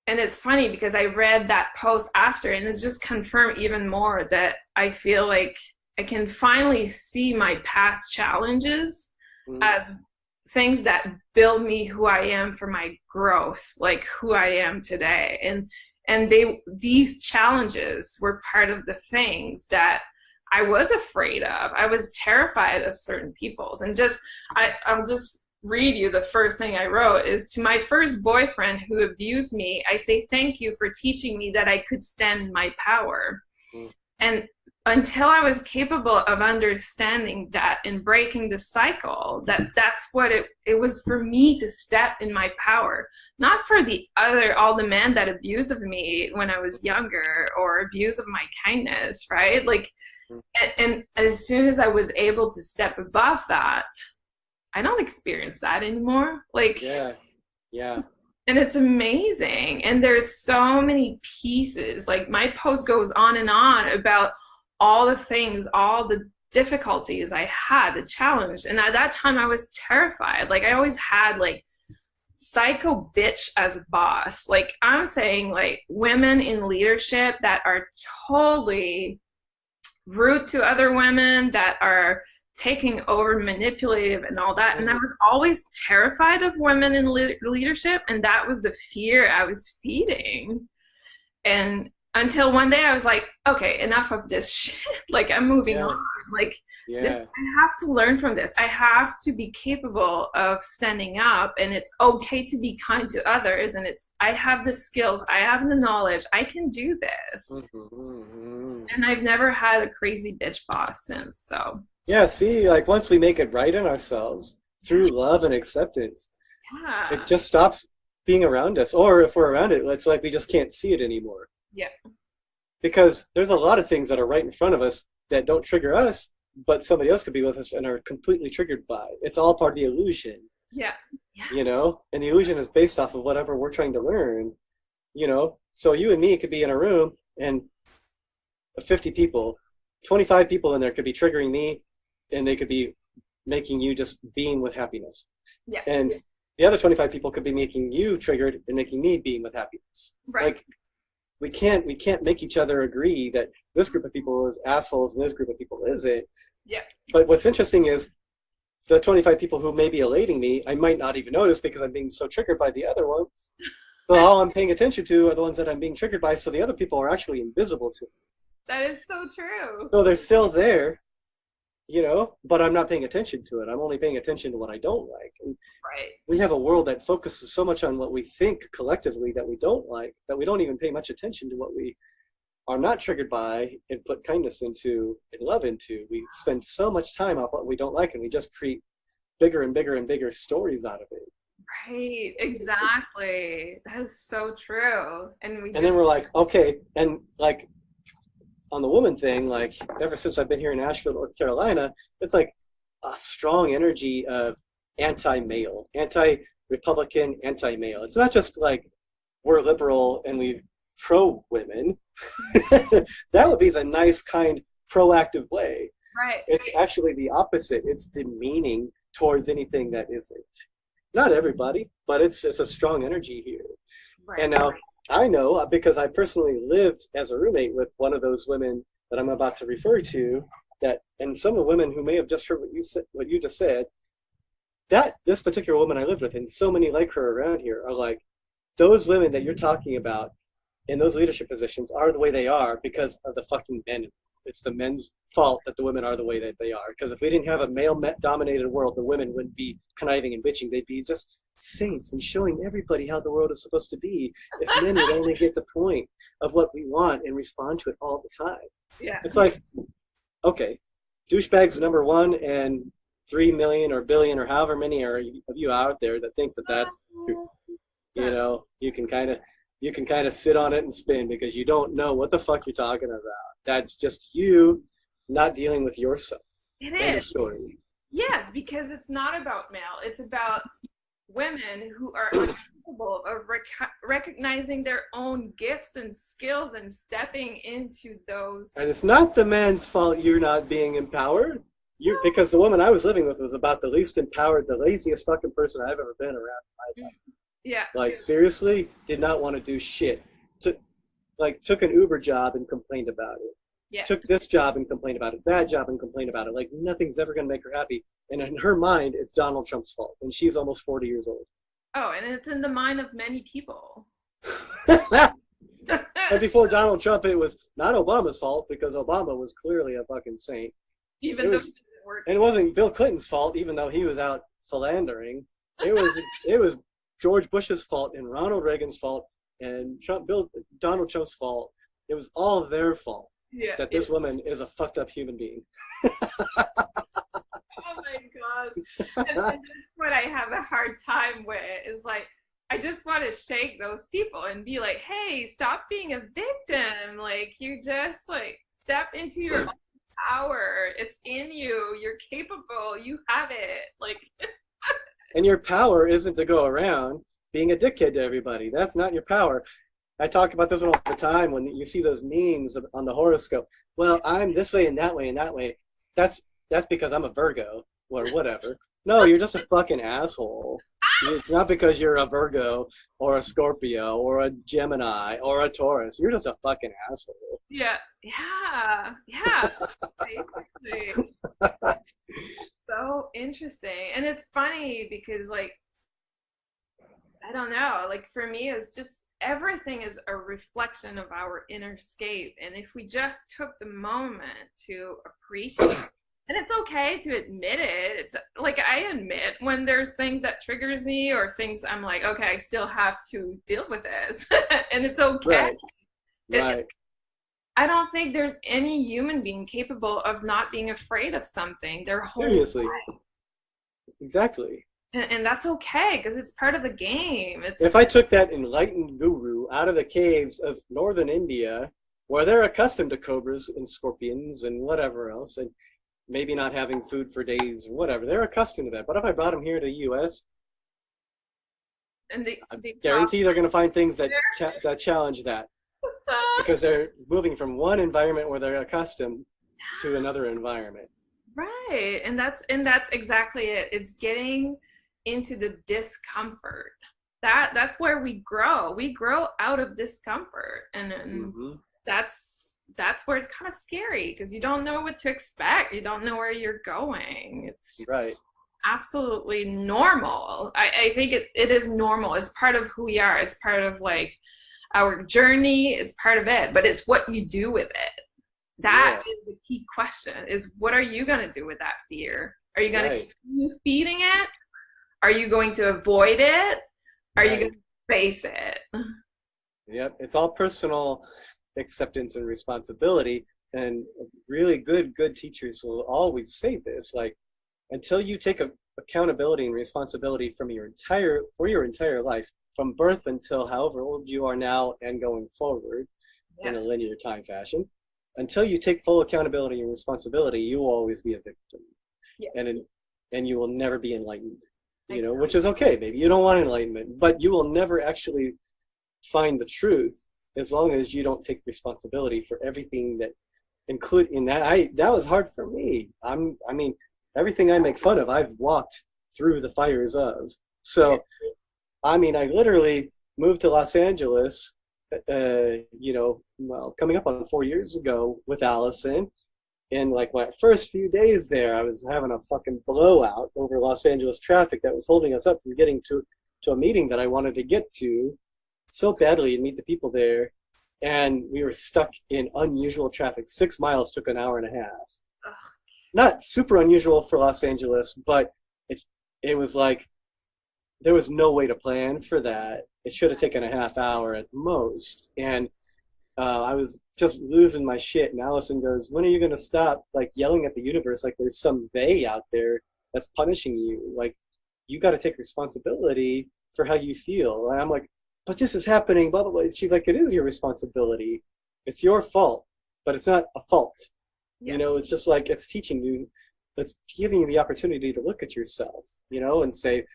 Speaker 2: it's funny because I read that post after, and it's just confirmed even more that I feel like I can finally see my past challenges as things that build me who I am for my growth, like who I am today. And these challenges were part of the things that I was afraid of. I was terrified of certain peoples. And I'll just read you the first thing I wrote is, to my first boyfriend who abused me, I say thank you for teaching me that I could stand in my power. And until I was capable of understanding that and breaking the cycle, that's what it was for me to step in my power, not for all the men that abused of me when I was younger or abuse of my kindness, right? Like, and as soon as I was able to step above that, I don't experience that anymore. Like, yeah. And it's amazing. And there's so many pieces. Like my post goes on and on about all the things, all the difficulties I had, the challenge. And at that time I was terrified. Like I always had like psycho bitch as a boss. Like, I'm saying, like, women in leadership that are totally rude to other women, that are taking over, manipulative, and all that. And I was always terrified of women in leadership, and that was the fear I was feeding. And until one day I was like, okay, enough of this shit. Like, I'm moving on. Like, this, I have to learn from this. I have to be capable of standing up, and it's okay to be kind to others. And I have the skills, I have the knowledge, I can do this. And I've never had a crazy bitch boss since. So
Speaker 1: yeah, see, like, once we make it right in ourselves through love and acceptance, it just stops being around us. Or if we're around it, it's like we just can't see it anymore.
Speaker 2: Yeah.
Speaker 1: Because there's a lot of things that are right in front of us that don't trigger us, but somebody else could be with us and are completely triggered by. It's all part of the illusion.
Speaker 2: Yeah.
Speaker 1: You know? And the illusion is based off of whatever we're trying to learn. You know? So you and me could be in a room, and 50 people, 25 people in there could be triggering me, and they could be making you just beam with happiness.
Speaker 2: Yeah.
Speaker 1: And the other 25 people could be making you triggered and making me beam with happiness.
Speaker 2: Right.
Speaker 1: Like, we can't make each other agree that this group of people is assholes and this group of people isn't.
Speaker 2: Yeah.
Speaker 1: But what's interesting is the 25 people who may be elating me, I might not even notice because I'm being so triggered by the other ones. So all I'm paying attention to are the ones that I'm being triggered by, so the other people are actually invisible to me.
Speaker 2: That is so true.
Speaker 1: So they're still there, you know, but I'm not paying attention to it. I'm only paying attention to what I don't like. And we have a world that focuses so much on what we think collectively that we don't like, that we don't even pay much attention to what we are not triggered by and put kindness into and love into. We spend so much time on what we don't like, and we just create bigger and bigger and bigger stories out of it.
Speaker 2: Right, exactly. That is so true. And
Speaker 1: then we're like, okay, and like, on the woman thing, like, ever since I've been here in Asheville, North Carolina, it's like a strong energy of anti-male, anti-Republican, anti-male. It's not just like we're liberal and we pro-women. That would be the nice, kind, proactive way.
Speaker 2: Right.
Speaker 1: It's actually the opposite. It's demeaning towards anything that isn't. Not everybody, but it's a strong energy here.
Speaker 2: Right.
Speaker 1: And now, I know, because I personally lived as a roommate with one of those women that I'm about to refer to, that, and some of the women who may have just heard what you just said, that this particular woman I lived with, and so many like her around here, are like, those women that you're talking about in those leadership positions are the way they are because of the fucking men. It's the men's fault that the women are the way that they are. Because if we didn't have a male-dominated world, the women wouldn't be conniving and bitching. They'd be just saints and showing everybody how the world is supposed to be. If men would only get the point of what we want and respond to it all the time.
Speaker 2: Yeah.
Speaker 1: It's like, okay, douchebags number one and 3 million or billion or however many of you out there that think that that's true. You know, you can kind of sit on it and spin because you don't know what the fuck you're talking about. That's just you not dealing with yourself.
Speaker 2: It
Speaker 1: End of
Speaker 2: is.
Speaker 1: story.
Speaker 2: Yes, because it's not about male. It's about women who are incapable of recognizing their own gifts and skills and stepping into those.
Speaker 1: And it's not the man's fault you're not being empowered. Because the woman I was living with was about the least empowered, the laziest fucking person I've ever been around in my life.
Speaker 2: Yeah.
Speaker 1: Like, seriously, did not want to do shit. Took an Uber job and complained about it.
Speaker 2: Yeah.
Speaker 1: Took this job and complained about it. That job and complained about it. Like, nothing's ever going to make her happy. And in her mind, it's Donald Trump's fault. And she's almost 40 years old.
Speaker 2: Oh, and it's in the mind of many people.
Speaker 1: And before Donald Trump, it was not Obama's fault because Obama was clearly a fucking saint.
Speaker 2: Even though it didn't work.
Speaker 1: And it wasn't Bill Clinton's fault, even though he was out philandering. It was George Bush's fault and Ronald Reagan's fault and Donald Trump's fault. It was all their fault that this woman is a fucked up human being.
Speaker 2: Oh my gosh. And that's what I have a hard time with is like, I just want to shake those people and be like, hey, stop being a victim. Like, you just like step into your own power. It's in you. You're capable. You have it. Like,
Speaker 1: and your power isn't to go around being a dickhead to everybody. That's not your power. I talk about this one all the time when you see those memes on the horoscope. Well, I'm this way and that way and that way. That's because I'm a Virgo or whatever. No, you're just a fucking asshole. It's not because you're a Virgo or a Scorpio or a Gemini or a Taurus. You're just a fucking asshole.
Speaker 2: Yeah, yeah, basically. So interesting. And it's funny because, like, I don't know, like for me, it's just everything is a reflection of our inner scape. And if we just took the moment to appreciate, and it's okay to admit it. It's like I admit when there's things that triggers me or things I'm like, okay, I still have to deal with this. And it's okay.
Speaker 1: Right.
Speaker 2: I don't think there's any human being capable of not being afraid of something their whole
Speaker 1: Seriously.
Speaker 2: life.
Speaker 1: Exactly.
Speaker 2: And that's okay because it's part of the game.
Speaker 1: If I took that enlightened guru out of the caves of northern India, where they're accustomed to cobras and scorpions and whatever else, and maybe not having food for days or whatever, they're accustomed to that. But if I brought them here to the U.S.,
Speaker 2: and
Speaker 1: I guarantee they're going to find things that that challenge that, because they're moving from one environment where they're accustomed to another environment.
Speaker 2: Right, and that's exactly it. It's getting into the discomfort. That's where we grow. We grow out of discomfort, and that's where it's kind of scary because you don't know what to expect. You don't know where you're going. It's
Speaker 1: right.
Speaker 2: Absolutely normal. I think it is normal. It's part of who we are. It's part of like our journey. It's part of it, but it's what you do with it. That is the key question, is what are you going to do with that fear? Are you going to keep feeding it? Are you going to avoid it? Are you going to face it?
Speaker 1: Yep. It's all personal acceptance and responsibility. And really good teachers will always say this, like, until you take accountability and responsibility for your entire life, from birth until however old you are now and going forward in a linear time fashion, until you take full accountability and responsibility, you will always be a victim. And you will never be enlightened, you know, which is okay. Maybe you don't want enlightenment, but you will never actually find the truth as long as you don't take responsibility for everything that include in that. That was hard for me. I mean, everything I make fun of, I've walked through the fires of. So, I mean, I literally moved to Los Angeles, coming up on 4 years ago with Allison. And like my first few days there, I was having a fucking blowout over Los Angeles traffic that was holding us up from getting to a meeting that I wanted to get to so badly and meet the people there. And we were stuck in unusual traffic. 6 miles took an hour and a half. Not super unusual for Los Angeles, but it was like there was no way to plan for that. It should have taken a half hour at most. And I was just losing my shit. And Allison goes, when are you going to stop like yelling at the universe like there's some they out there that's punishing you? Like, you got to take responsibility for how you feel. And I'm like, but this is happening, blah, blah, blah. She's like, it is your responsibility. It's your fault, but it's not a fault. You know, it's just like, it's teaching you, it's giving you the opportunity to look at yourself, you know, and say,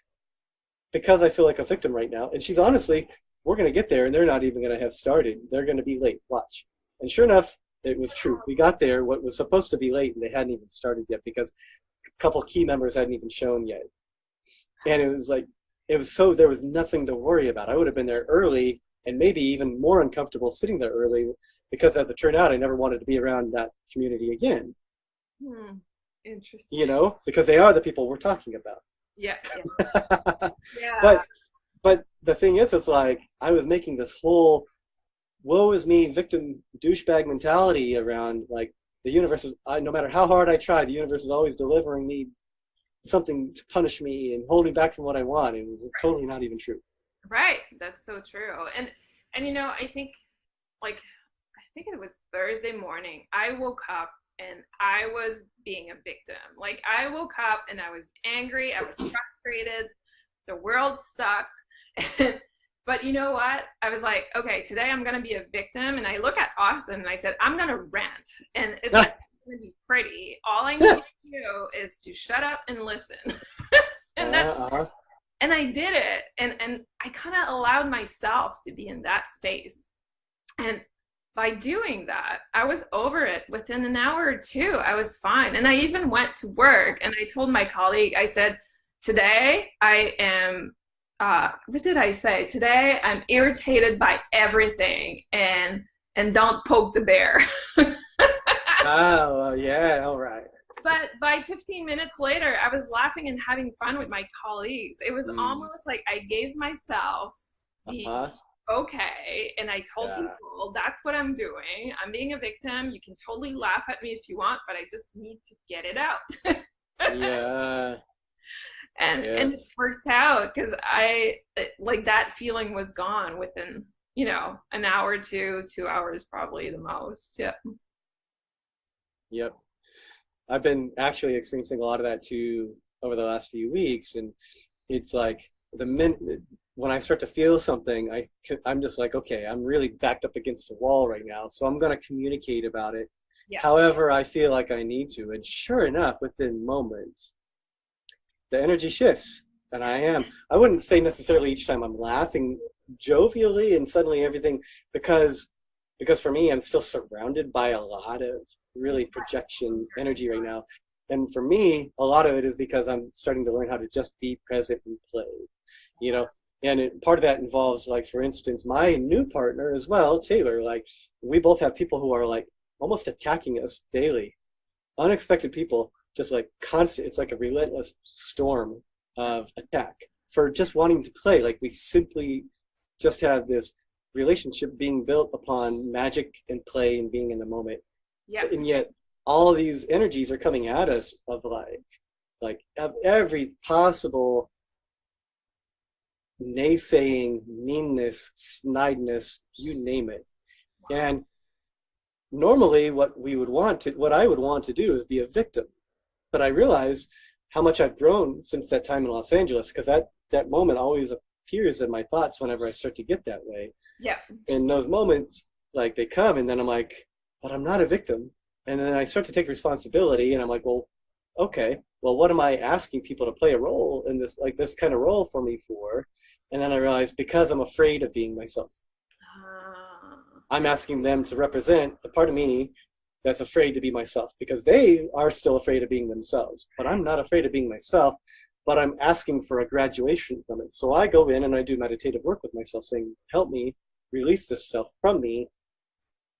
Speaker 1: because I feel like a victim right now. And she's honestly, we're going to get there and they're not even going to have started. They're going to be late. Watch. And sure enough, it was true. We got there, what was supposed to be late, and they hadn't even started yet because a couple key members hadn't even shown yet. And it was like, there was nothing to worry about. I would have been there early and maybe even more uncomfortable sitting there early because as it turned out, I never wanted to be around that community again.
Speaker 2: Interesting.
Speaker 1: You know, because they are the people we're talking about.
Speaker 2: Yeah.
Speaker 1: But the thing is, it's like I was making this whole woe is me victim douchebag mentality around like the universe is, no matter how hard I try, the universe is always delivering me something to punish me and hold me back from what I want. It was totally not even true.
Speaker 2: Right. That's so true. And you know, I think it was Thursday morning. I woke up and I was being a victim. Like, I woke up and I was angry. I was frustrated. The world sucked. But you know what? I was like, okay, today I'm going to be a victim. And I look at Austin and I said, I'm going to rant. And it's going to be pretty. All I need to do is to shut up and listen. And and I did it. And I kind of allowed myself to be in that space. And by doing that, I was over it within an hour or two. I was fine. And I even went to work and I told my colleague, I said, today I am what did I say? Today I'm irritated by everything and don't poke the bear.
Speaker 1: Oh, yeah, all right.
Speaker 2: But by 15 minutes later, I was laughing and having fun with my colleagues. It was almost like I gave myself the okay, and I told people that's what I'm doing. I'm being a victim. You can totally laugh at me if you want, but I just need to get it out.
Speaker 1: Yeah.
Speaker 2: And it worked out because I like that feeling was gone within, you know, an hour or 2 hours probably the most. Yeah.
Speaker 1: Yep. I've been actually experiencing a lot of that too over the last few weeks, and it's like the minute when I start to feel something, I'm just like, okay, I'm really backed up against a wall right now, so I'm going to communicate about it however I feel like I need to. And sure enough, within moments, the energy shifts, and I wouldn't say necessarily each time I'm laughing jovially and suddenly everything, because for me, I'm still surrounded by a lot of really projection energy right now. And for me, a lot of it is because I'm starting to learn how to just be present and play, you know. And part of that involves, like, for instance, my new partner as well, Taylor. Like, we both have people who are like almost attacking us daily, unexpected people, just like constant. It's like a relentless storm of attack for just wanting to play. Like, we simply just have this relationship being built upon magic and play and being in the moment. Yeah. And yet all these energies are coming at us of like of every possible naysaying, meanness, snideness, you name it. And normally what I would want to do is be a victim. But I realize how much I've grown since that time in Los Angeles, because that moment always appears in my thoughts whenever I start to get that way. Yeah. And those moments, like, they come, and then I'm like, but I'm not a victim. And then I start to take responsibility, and I'm like, well, okay, well, what am I asking people to play a role in this, like this kind of role for me for? And then I realized, because I'm afraid of being myself. I'm asking them to represent the part of me that's afraid to be myself, because they are still afraid of being themselves. But I'm not afraid of being myself, but I'm asking for a graduation from it. So I go in and I do meditative work with myself, saying, help me release this self from me,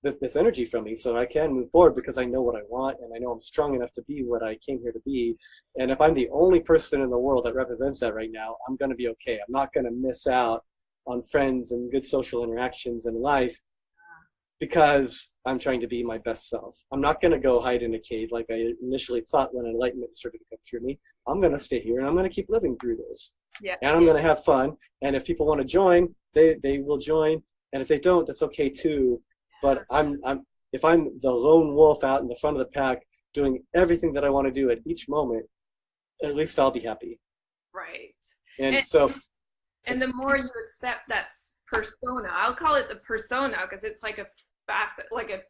Speaker 1: this energy from me, so I can move forward, because I know what I want, and I know I'm strong enough to be what I came here to be. And if I'm the only person in the world that represents that right now, I'm going to be okay. I'm not going to miss out on friends and good social interactions in life because I'm trying to be my best self. I'm not going to go hide in a cave like I initially thought when enlightenment started to come through me. I'm going to stay here, and I'm going to keep living through this. Yeah. And I'm going to have fun. And if people want to join, they will join. And if they don't, that's okay too. But if I'm the lone wolf out in the front of the pack doing everything that I want to do at each moment, at least I'll be happy. Right. And
Speaker 2: the more you accept that persona, I'll call it the persona because it's like a facet, like a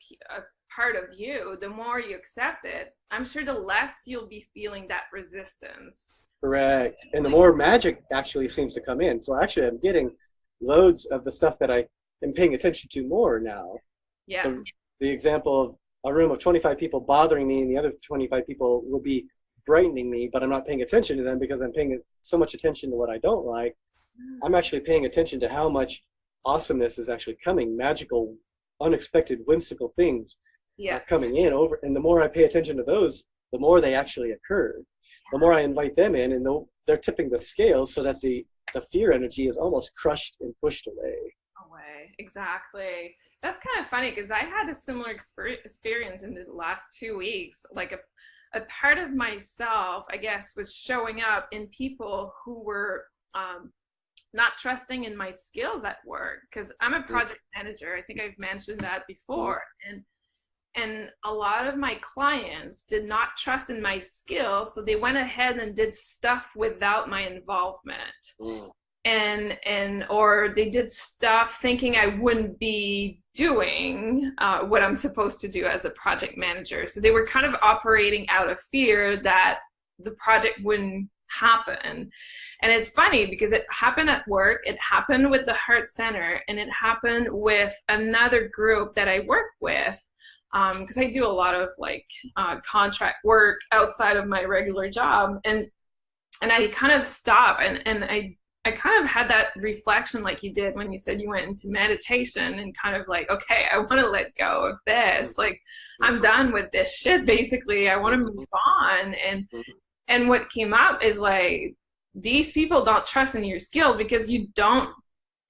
Speaker 2: part of you, the more you accept it, I'm sure the less you'll be feeling that resistance.
Speaker 1: Correct. And the more magic actually seems to come in. So actually I'm getting loads of the stuff that I am paying attention to more now. Yeah. The example of a room of 25 people bothering me, and the other 25 people will be brightening me, but I'm not paying attention to them because I'm paying so much attention to what I don't like. I'm actually paying attention to how much awesomeness is actually coming, magical, unexpected, whimsical things are coming in over. And the more I pay attention to those, the more they actually occur. The more I invite them in, and they're tipping the scales so that the fear energy is almost crushed and pushed away.
Speaker 2: Exactly. That's kind of funny because I had a similar experience in the last 2 weeks. Like a part of myself, I guess, was showing up in people who were not trusting in my skills at work, because I'm a project manager. I think I've mentioned that before. And a lot of my clients did not trust in my skills, so they went ahead and did stuff without my involvement. Or they did stuff thinking I wouldn't be doing what I'm supposed to do as a project manager. So they were kind of operating out of fear that the project wouldn't happen. And it's funny because it happened at work, it happened with the Heart Center, and it happened with another group that I work with, because I do a lot of contract work outside of my regular job. And I kind of stop and I kind of had that reflection like you did when you said you went into meditation and kind of like, okay, I want to let go of this. Like, I'm done with this shit, basically. I want to move on. And what came up is like, these people don't trust in your skill because you don't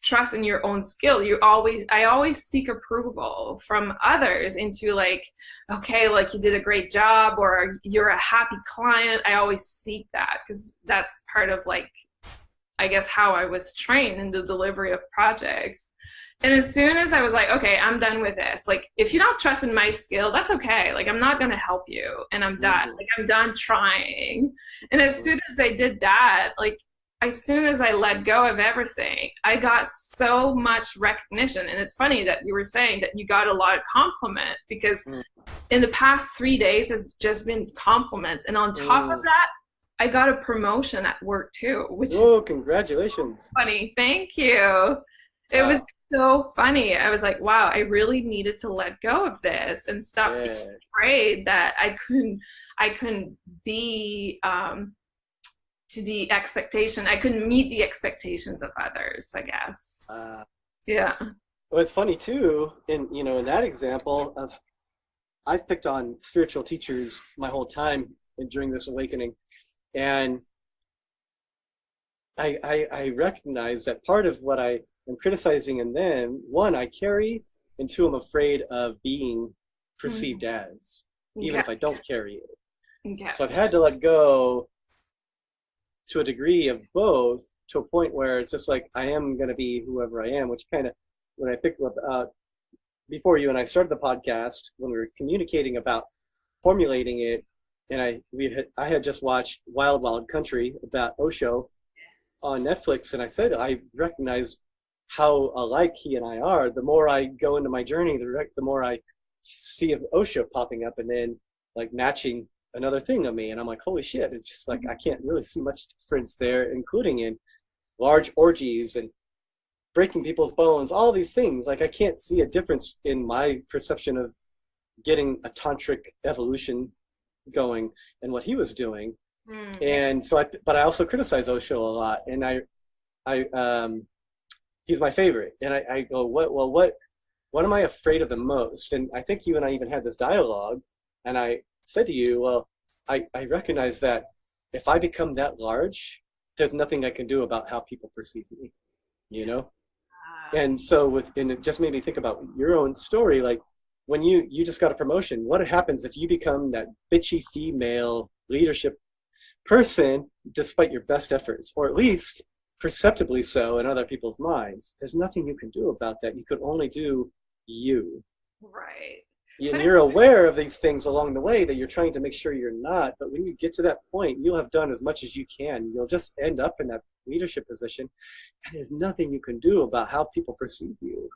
Speaker 2: trust in your own skill. I always seek approval from others into like, okay, like you did a great job or you're a happy client. I always seek that because that's part of like, I guess, how I was trained in the delivery of projects. And as soon as I was like, okay, I'm done with this. Like, if you don't trust in my skill, that's okay. Like, I'm not going to help you. And I'm done. Like, I'm done trying. And as soon as I did that, like, as soon as I let go of everything, I got so much recognition. And it's funny that you were saying that you got a lot of compliment because in the past 3 days, it's just been compliments. And on top of that, I got a promotion at work too, which is
Speaker 1: congratulations.
Speaker 2: Funny. Thank you. It was so funny. I was like, wow, I really needed to let go of this and stop being afraid that I couldn't be to the expectation. I couldn't meet the expectations of others, I guess. Yeah.
Speaker 1: Well, it's funny too, in that example of, I've picked on spiritual teachers my whole time during this awakening. And I recognize that part of what I am criticizing in them, one, I carry, and two, I'm afraid of being perceived as, even if I don't carry it. So I've had to let go to a degree of both, to a point where it's just like, I am going to be whoever I am, which kind of, when I think about, before you and I started the podcast, when we were communicating about formulating it, and I had just watched Wild Wild Country about Osho on Netflix, and I said I recognize how alike he and I are. The more I go into my journey, the more I see of Osho popping up and then like matching another thing of me, and I'm like, holy shit! It's just like I can't really see much difference there, including in large orgies and breaking people's bones, all these things. Like I can't see a difference in my perception of getting a tantric evolution going and what he was doing. And so but I also criticize Osho a lot, and he's my favorite, and I go, what am I afraid of the most? And I think you and I even had this dialogue, and I said to you, well, I recognize that if I become that large, there's nothing I can do about how people perceive me, and so and it just made me think about your own story. Like when you just got a promotion, what happens if you become that bitchy female leadership person despite your best efforts, or at least perceptibly so in other people's minds? There's nothing you can do about that. You could only do you.
Speaker 2: Right.
Speaker 1: And you're aware of these things along the way that you're trying to make sure you're not, but when you get to that point, you'll have done as much as you can. You'll just end up in that leadership position, and there's nothing you can do about how people perceive you.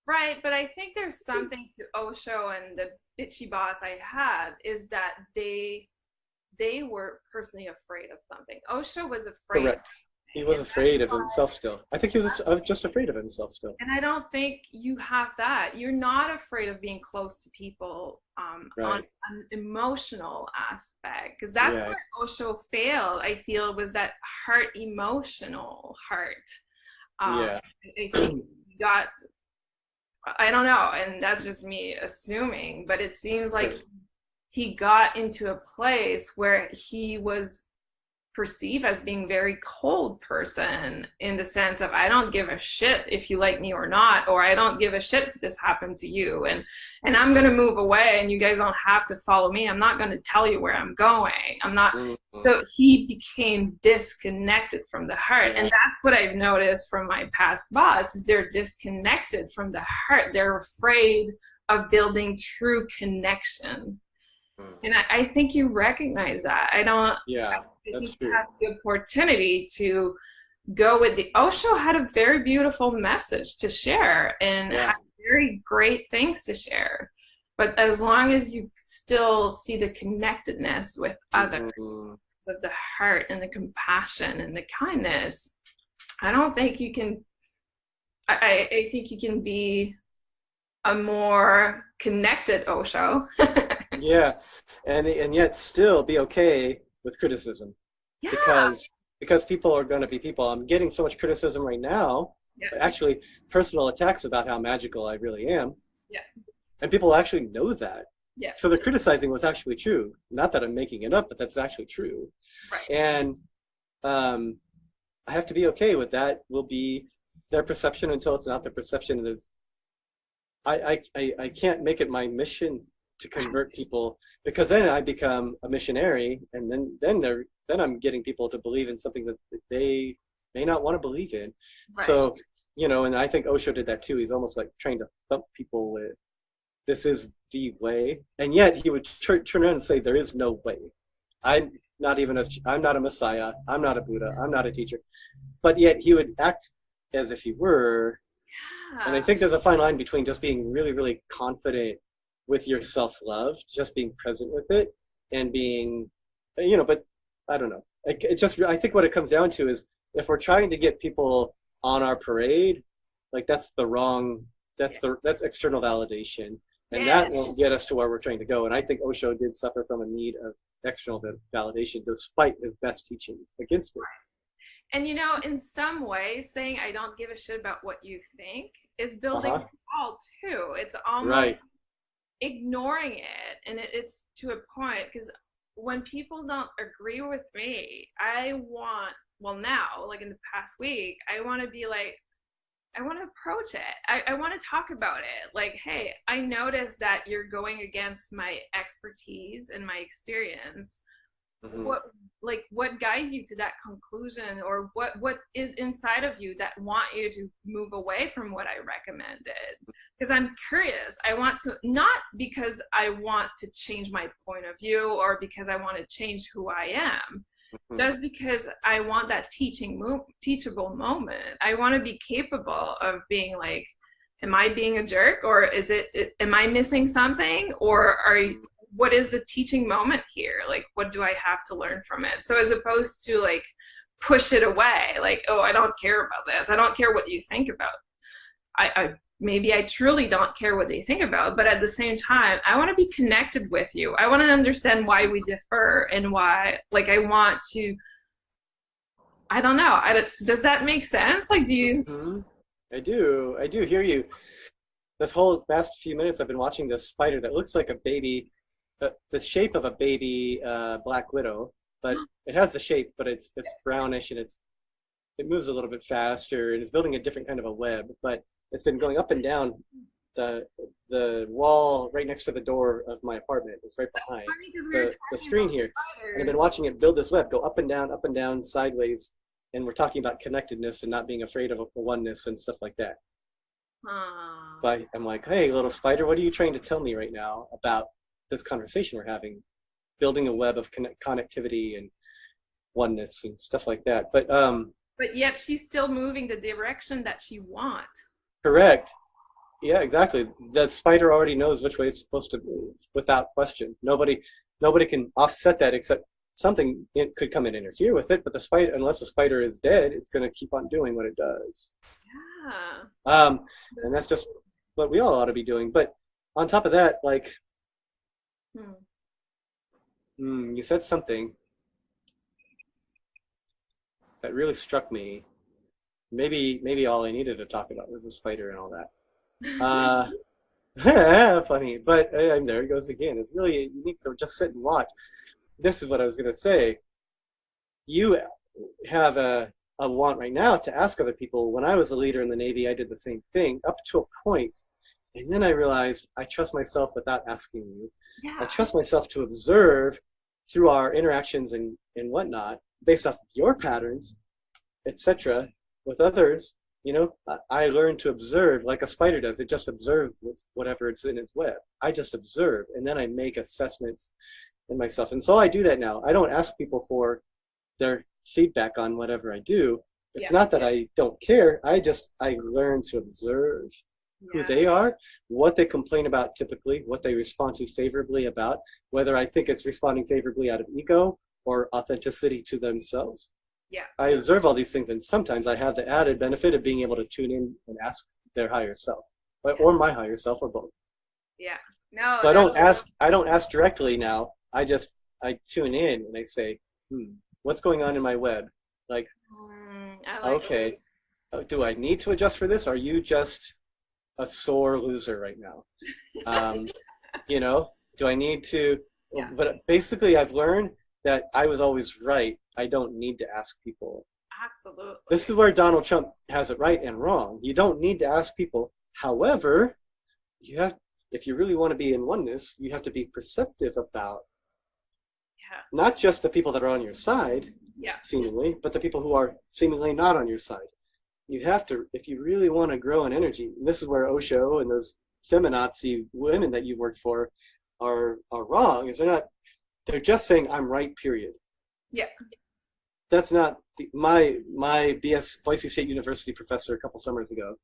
Speaker 2: Right, but I think there's something to Osho and the bitchy boss I had is that they were personally afraid of something. Osho was afraid.
Speaker 1: Correct. He was afraid of himself still. I think he was just afraid of himself still.
Speaker 2: And I don't think you have that. You're not afraid of being close to people on an emotional aspect, because that's where Osho failed, I feel, was that emotional heart. I think he got, I don't know, and that's just me assuming, but it seems like he got into a place where he was perceived as being very cold person, in the sense of, I don't give a shit if you like me or not, or I don't give a shit if this happened to you, and I'm going to move away and you guys don't have to follow me. I'm not going to tell you where I'm going. I'm not. So he became disconnected from the heart. And that's what I've noticed from my past boss, is they're disconnected from the heart. They're afraid of building true connection. And I think you recognize that. I don't. Yeah, that's true. You have the opportunity to go with the Osho had a very beautiful message to share and had very great things to share. But as long as you still see the connectedness with others, of the heart and the compassion and the kindness, I don't think you can. I think you can be a more connected Osho. Yeah,
Speaker 1: and yet still be okay with criticism, because because people are going to be people. I'm getting so much criticism right now,
Speaker 2: Yeah.
Speaker 1: actually personal attacks about how magical I really am.
Speaker 2: Yeah.
Speaker 1: And people actually know that.
Speaker 2: Yeah.
Speaker 1: So the criticizing was actually true. Not that I'm making it up, but that's actually true.
Speaker 2: Right.
Speaker 1: And I have to be okay with that. Will be their perception until it's not their perception. I can't make it my mission to convert people, because then I become a missionary, and then I'm getting people to believe in something that they may not want to believe in.
Speaker 2: Right.
Speaker 1: So, you know, and I think Osho did that too. He's almost like trying to thump people with, this is the way, and yet he would turn around and say, there is no way. I'm not a Messiah. I'm not a Buddha. I'm not a teacher. But yet he would act as if he were.
Speaker 2: Yeah.
Speaker 1: And I think there's a fine line between just being really, really confident with your self-love, just being present with it, and being, you know, but I don't know. I think what it comes down to is, if we're trying to get people on our parade, like that's external validation. And that won't get us to where we're trying to go. And I think Osho did suffer from a need of external validation, despite his best teachings against it.
Speaker 2: And, you know, in some ways, saying I don't give a shit about what you think is building a wall too. It's almost ignoring it. And it's to a point, because when people don't agree with me, now, like in the past week, I want to be like, I want to approach it. I want to talk about it. Like, hey, I noticed that you're going against my expertise and my experience. Mm-hmm. What guided you to that conclusion, or what is inside of you that want you to move away from what I recommended? Because I'm curious. I want to, not because I want to change my point of view or because I want to change who I am. Just because I want that teachable moment. I want to be capable of being like, am I being a jerk, or am I missing something, or what is the teaching moment here? Like, what do I have to learn from it? So as opposed to like push it away, like, oh, I don't care about this. I don't care what you think about. Maybe I truly don't care what they think about, but at the same time, I want to be connected with you. I want to understand why we differ, and why, like, I want to, I don't know. Does that make sense? Like, do you?
Speaker 1: Mm-hmm. I do hear you. This whole past few minutes, I've been watching this spider that looks like a baby, the shape of a baby black widow, but it has the shape, but it's brownish, and it moves a little bit faster, and it's building a different kind of a web, but it's been going up and down the wall right next to the door of my apartment. It's right behind the screen here. And I've been watching it build this web, go up and down, sideways. And we're talking about connectedness and not being afraid of oneness and stuff like that. But I'm like, hey, little spider, what are you trying to tell me right now about this conversation we're having? Building a web of connectivity and oneness and stuff like that. But
Speaker 2: yet she's still moving the direction that she wants.
Speaker 1: Correct. Yeah, exactly. The spider already knows which way it's supposed to move without question. Nobody can offset that, except something could come and interfere with it. But the spider, unless the spider is dead, it's going to keep on doing what it does.
Speaker 2: Yeah.
Speaker 1: And that's just what we all ought to be doing. But on top of that, like, you said something that really struck me. Maybe all I needed to talk about was the spider and all that. Funny, but there it goes again. It's really unique to just sit and watch. This is what I was going to say. You have a want right now to ask other people. When I was a leader in the Navy, I did the same thing up to a point. And then I realized I trust myself without asking you. Yeah. I trust myself to observe through our interactions and whatnot, based off of your patterns, etc. With others, you know, I learned to observe like a spider does. It just observes whatever it's in its web. I just observe, and then I make assessments in myself. And so I do that now. I don't ask people for their feedback on whatever I do. It's not that I don't care. I learn to observe who they are, what they complain about typically, what they respond to favorably about, whether I think it's responding favorably out of ego or authenticity to themselves. Yeah. I observe all these things, and sometimes I have the added benefit of being able to tune in and ask their higher self, or my higher self, or both. Yeah. No. So I don't ask directly now. I tune in and I say, what's going on in my web? Like,
Speaker 2: I like
Speaker 1: okay, do I need to adjust for this? Are you just a sore loser right now? Um, you know, do I need to?
Speaker 2: yeah,
Speaker 1: But basically, I've learned that I was always right. I don't need to ask people. This
Speaker 2: absolutely.
Speaker 1: is where Donald Trump has it right and wrong. You don't need to ask people. However, you have, if you really want to be in oneness, you have to be perceptive about
Speaker 2: Yeah,
Speaker 1: not just the people that are on your side,
Speaker 2: yeah,
Speaker 1: seemingly, but the people who are seemingly not on your side. You have to, if you really want to grow in energy, and this is where Osho and those feminazi women that you worked for are wrong, is they're just saying I'm right, period.
Speaker 2: yeah.
Speaker 1: That's not my BS Boise State University professor a couple summers ago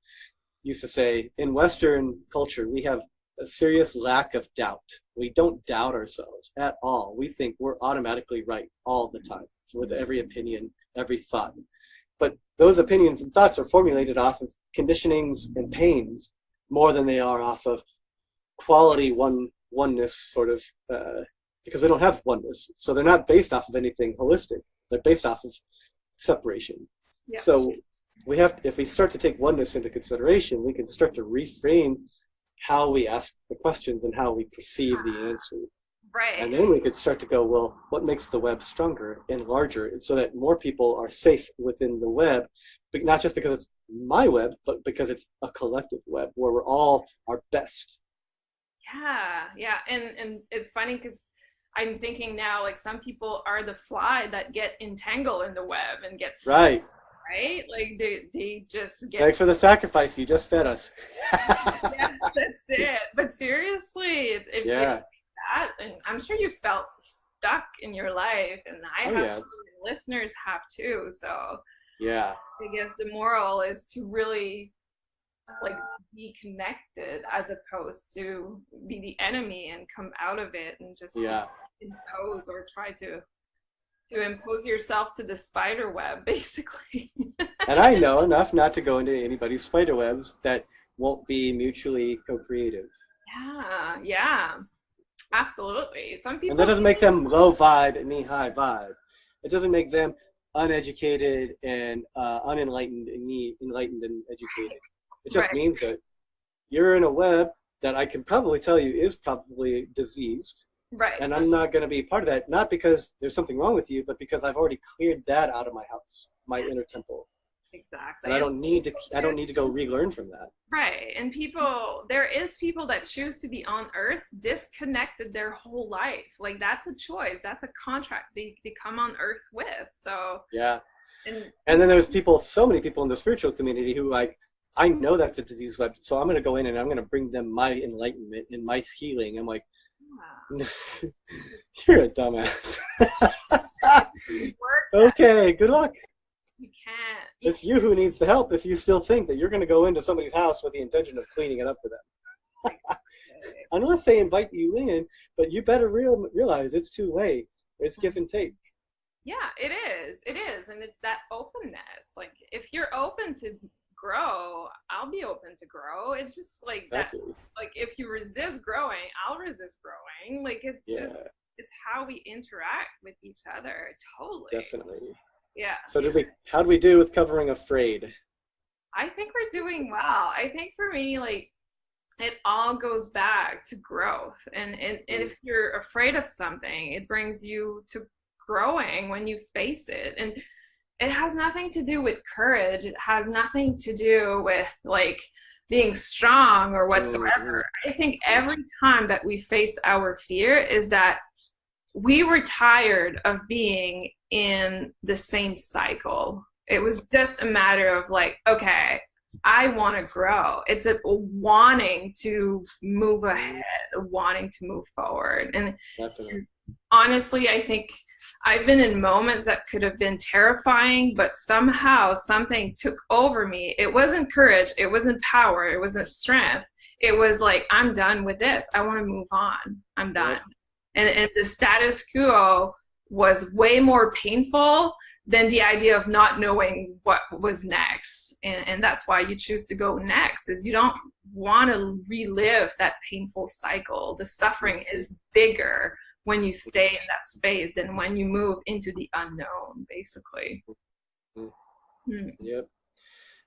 Speaker 1: used to say, in Western culture, we have a serious lack of doubt. We don't doubt ourselves at all. We think we're automatically right all the time with every opinion, every thought. But those opinions and thoughts are formulated off of conditionings and pains more than they are off of quality oneness, sort of, because we don't have oneness. So they're not based off of anything holistic. They're based off of separation.
Speaker 2: Yeah.
Speaker 1: So we have, if we start to take oneness into consideration, we can start to reframe how we ask the questions and how we perceive the answer.
Speaker 2: Right.
Speaker 1: And then we could start to go, well, what makes the web stronger and larger, and so that more people are safe within the web, but not just because it's my web, but because it's a collective web where we're all our best.
Speaker 2: Yeah, yeah. And it's funny because I'm thinking now, like, some people are the fly that get entangled in the web and gets
Speaker 1: Right.
Speaker 2: right. Like they just get.
Speaker 1: Thanks for the sacrifice. You just fed us.
Speaker 2: Yeah, that's it. But seriously, if
Speaker 1: Yeah.
Speaker 2: that, and I'm sure you felt stuck in your life, and I have,
Speaker 1: Yes.
Speaker 2: listeners have too. So
Speaker 1: Yeah.
Speaker 2: I guess the moral is to really like be connected as opposed to be the enemy and come out of it and just
Speaker 1: Yeah.
Speaker 2: impose or try to impose yourself to the spider web, basically.
Speaker 1: And I know enough not to go into anybody's spider webs that won't be mutually co-creative.
Speaker 2: Yeah, yeah, absolutely. Some people.
Speaker 1: And that doesn't make them low vibe and me high vibe. It doesn't make them uneducated and unenlightened and me enlightened and educated. It just means that you're in a web that I can probably tell you is probably diseased.
Speaker 2: Right.
Speaker 1: And I'm not going to be part of that, not because there's something wrong with you, but because I've already cleared that out of my house, my inner temple.
Speaker 2: Exactly.
Speaker 1: And I don't need to go relearn from that.
Speaker 2: Right. And there is people that choose to be on Earth disconnected their whole life. Like, that's a choice. That's a contract they come on Earth with. So
Speaker 1: yeah. And then there's so many people in the spiritual community who, like, I know that's a disease web, so I'm going to go in and I'm going to bring them my enlightenment and my healing. I'm like, you're a dumbass. Okay, good luck.
Speaker 2: You can't.
Speaker 1: It's you who needs the help if you still think that you're going to go into somebody's house with the intention of cleaning it up for them. Unless they invite you in, but you better realize it's two-way. It's give and take.
Speaker 2: Yeah, it is. It is. And it's that openness. Like, if you're open to grow, I'll be open to grow. It's just like that. Like, if you resist growing, I'll resist growing. Like, it's just, it's how we interact with each other. Totally.
Speaker 1: Definitely.
Speaker 2: Yeah.
Speaker 1: So how do we do with covering afraid?
Speaker 2: I think we're doing well. I think for me, like, it all goes back to growth. And if you're afraid of something, it brings you to growing when you face it. And it has nothing to do with courage. It has nothing to do with, like, being strong or whatsoever. I think every time that we face our fear is that we were tired of being in the same cycle. It was just a matter of, like, okay, I want to grow. It's a wanting to move ahead, wanting to move forward. And honestly, I think I've been in moments that could have been terrifying, but somehow something took over me. It wasn't courage. It wasn't power. It wasn't strength. It was like, I'm done with this. I want to move on. I'm done. And the status quo was way more painful than the idea of not knowing what was next. And that's why you choose to go next, is you don't want to relive that painful cycle. The suffering is bigger when you stay in that space than when you move into the unknown, basically.
Speaker 1: Yep.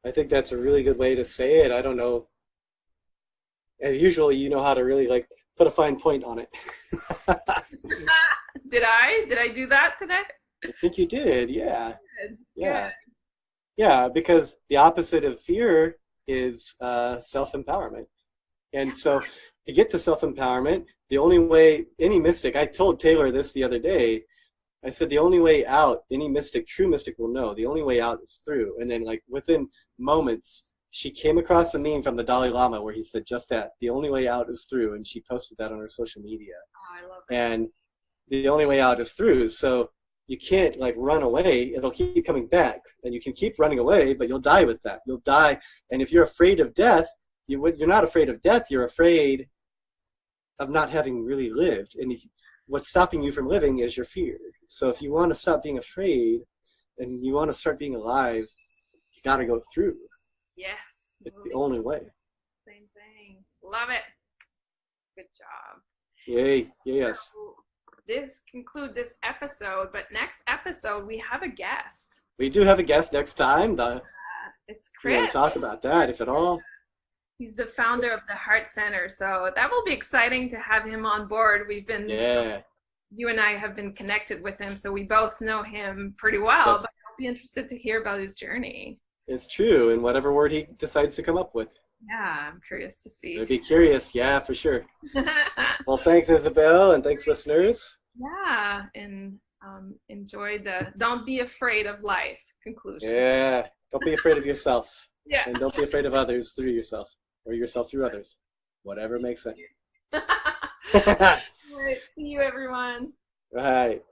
Speaker 1: I think that's a really good way to say it. I don't know. As usual, you know how to really like put a fine point on it.
Speaker 2: Did I do that today?
Speaker 1: I think you did. Yeah.
Speaker 2: Good.
Speaker 1: Yeah.
Speaker 2: Good.
Speaker 1: Yeah. Because the opposite of fear is self-empowerment. And so to get to self-empowerment, the only way any mystic, I told Taylor this the other day, I said the only way out, any mystic, true mystic will know, the only way out is through. And then like within moments, she came across a meme from the Dalai Lama where he said just that, the only way out is through. And she posted that on her social media.
Speaker 2: Oh, I love that.
Speaker 1: And the only way out is through. So you can't like run away. It'll keep coming back. And you can keep running away, but you'll die with that. You'll die. And if you're afraid of death, you're not afraid of death. You're afraid of not having really lived. And what's stopping you from living is your fear. So if you want to stop being afraid and you want to start being alive, you got to go through.
Speaker 2: Yes.
Speaker 1: It's the only way.
Speaker 2: Same thing. Love it. Good job.
Speaker 1: Yay. Yes.
Speaker 2: So this concludes this episode, but next episode we have a guest.
Speaker 1: We do have a guest next time.
Speaker 2: It's
Speaker 1: We're going
Speaker 2: Chris.
Speaker 1: to talk about that, if at all.
Speaker 2: He's the founder of the Heart Center, so that will be exciting to have him on board. You and I have been connected with him, so we both know him pretty well, but I'll be interested to hear about his journey.
Speaker 1: It's true, and whatever word he decides to come up with.
Speaker 2: Yeah, I'm curious to see.
Speaker 1: I'd be curious, yeah, for sure. Well, thanks, Isabel, and thanks, listeners.
Speaker 2: Yeah, and enjoy the don't be afraid of life conclusion.
Speaker 1: Yeah, don't be afraid of yourself.
Speaker 2: Yeah.
Speaker 1: And don't be afraid of others through yourself, or yourself through others. Whatever makes sense.
Speaker 2: All right, see you, everyone.
Speaker 1: Right.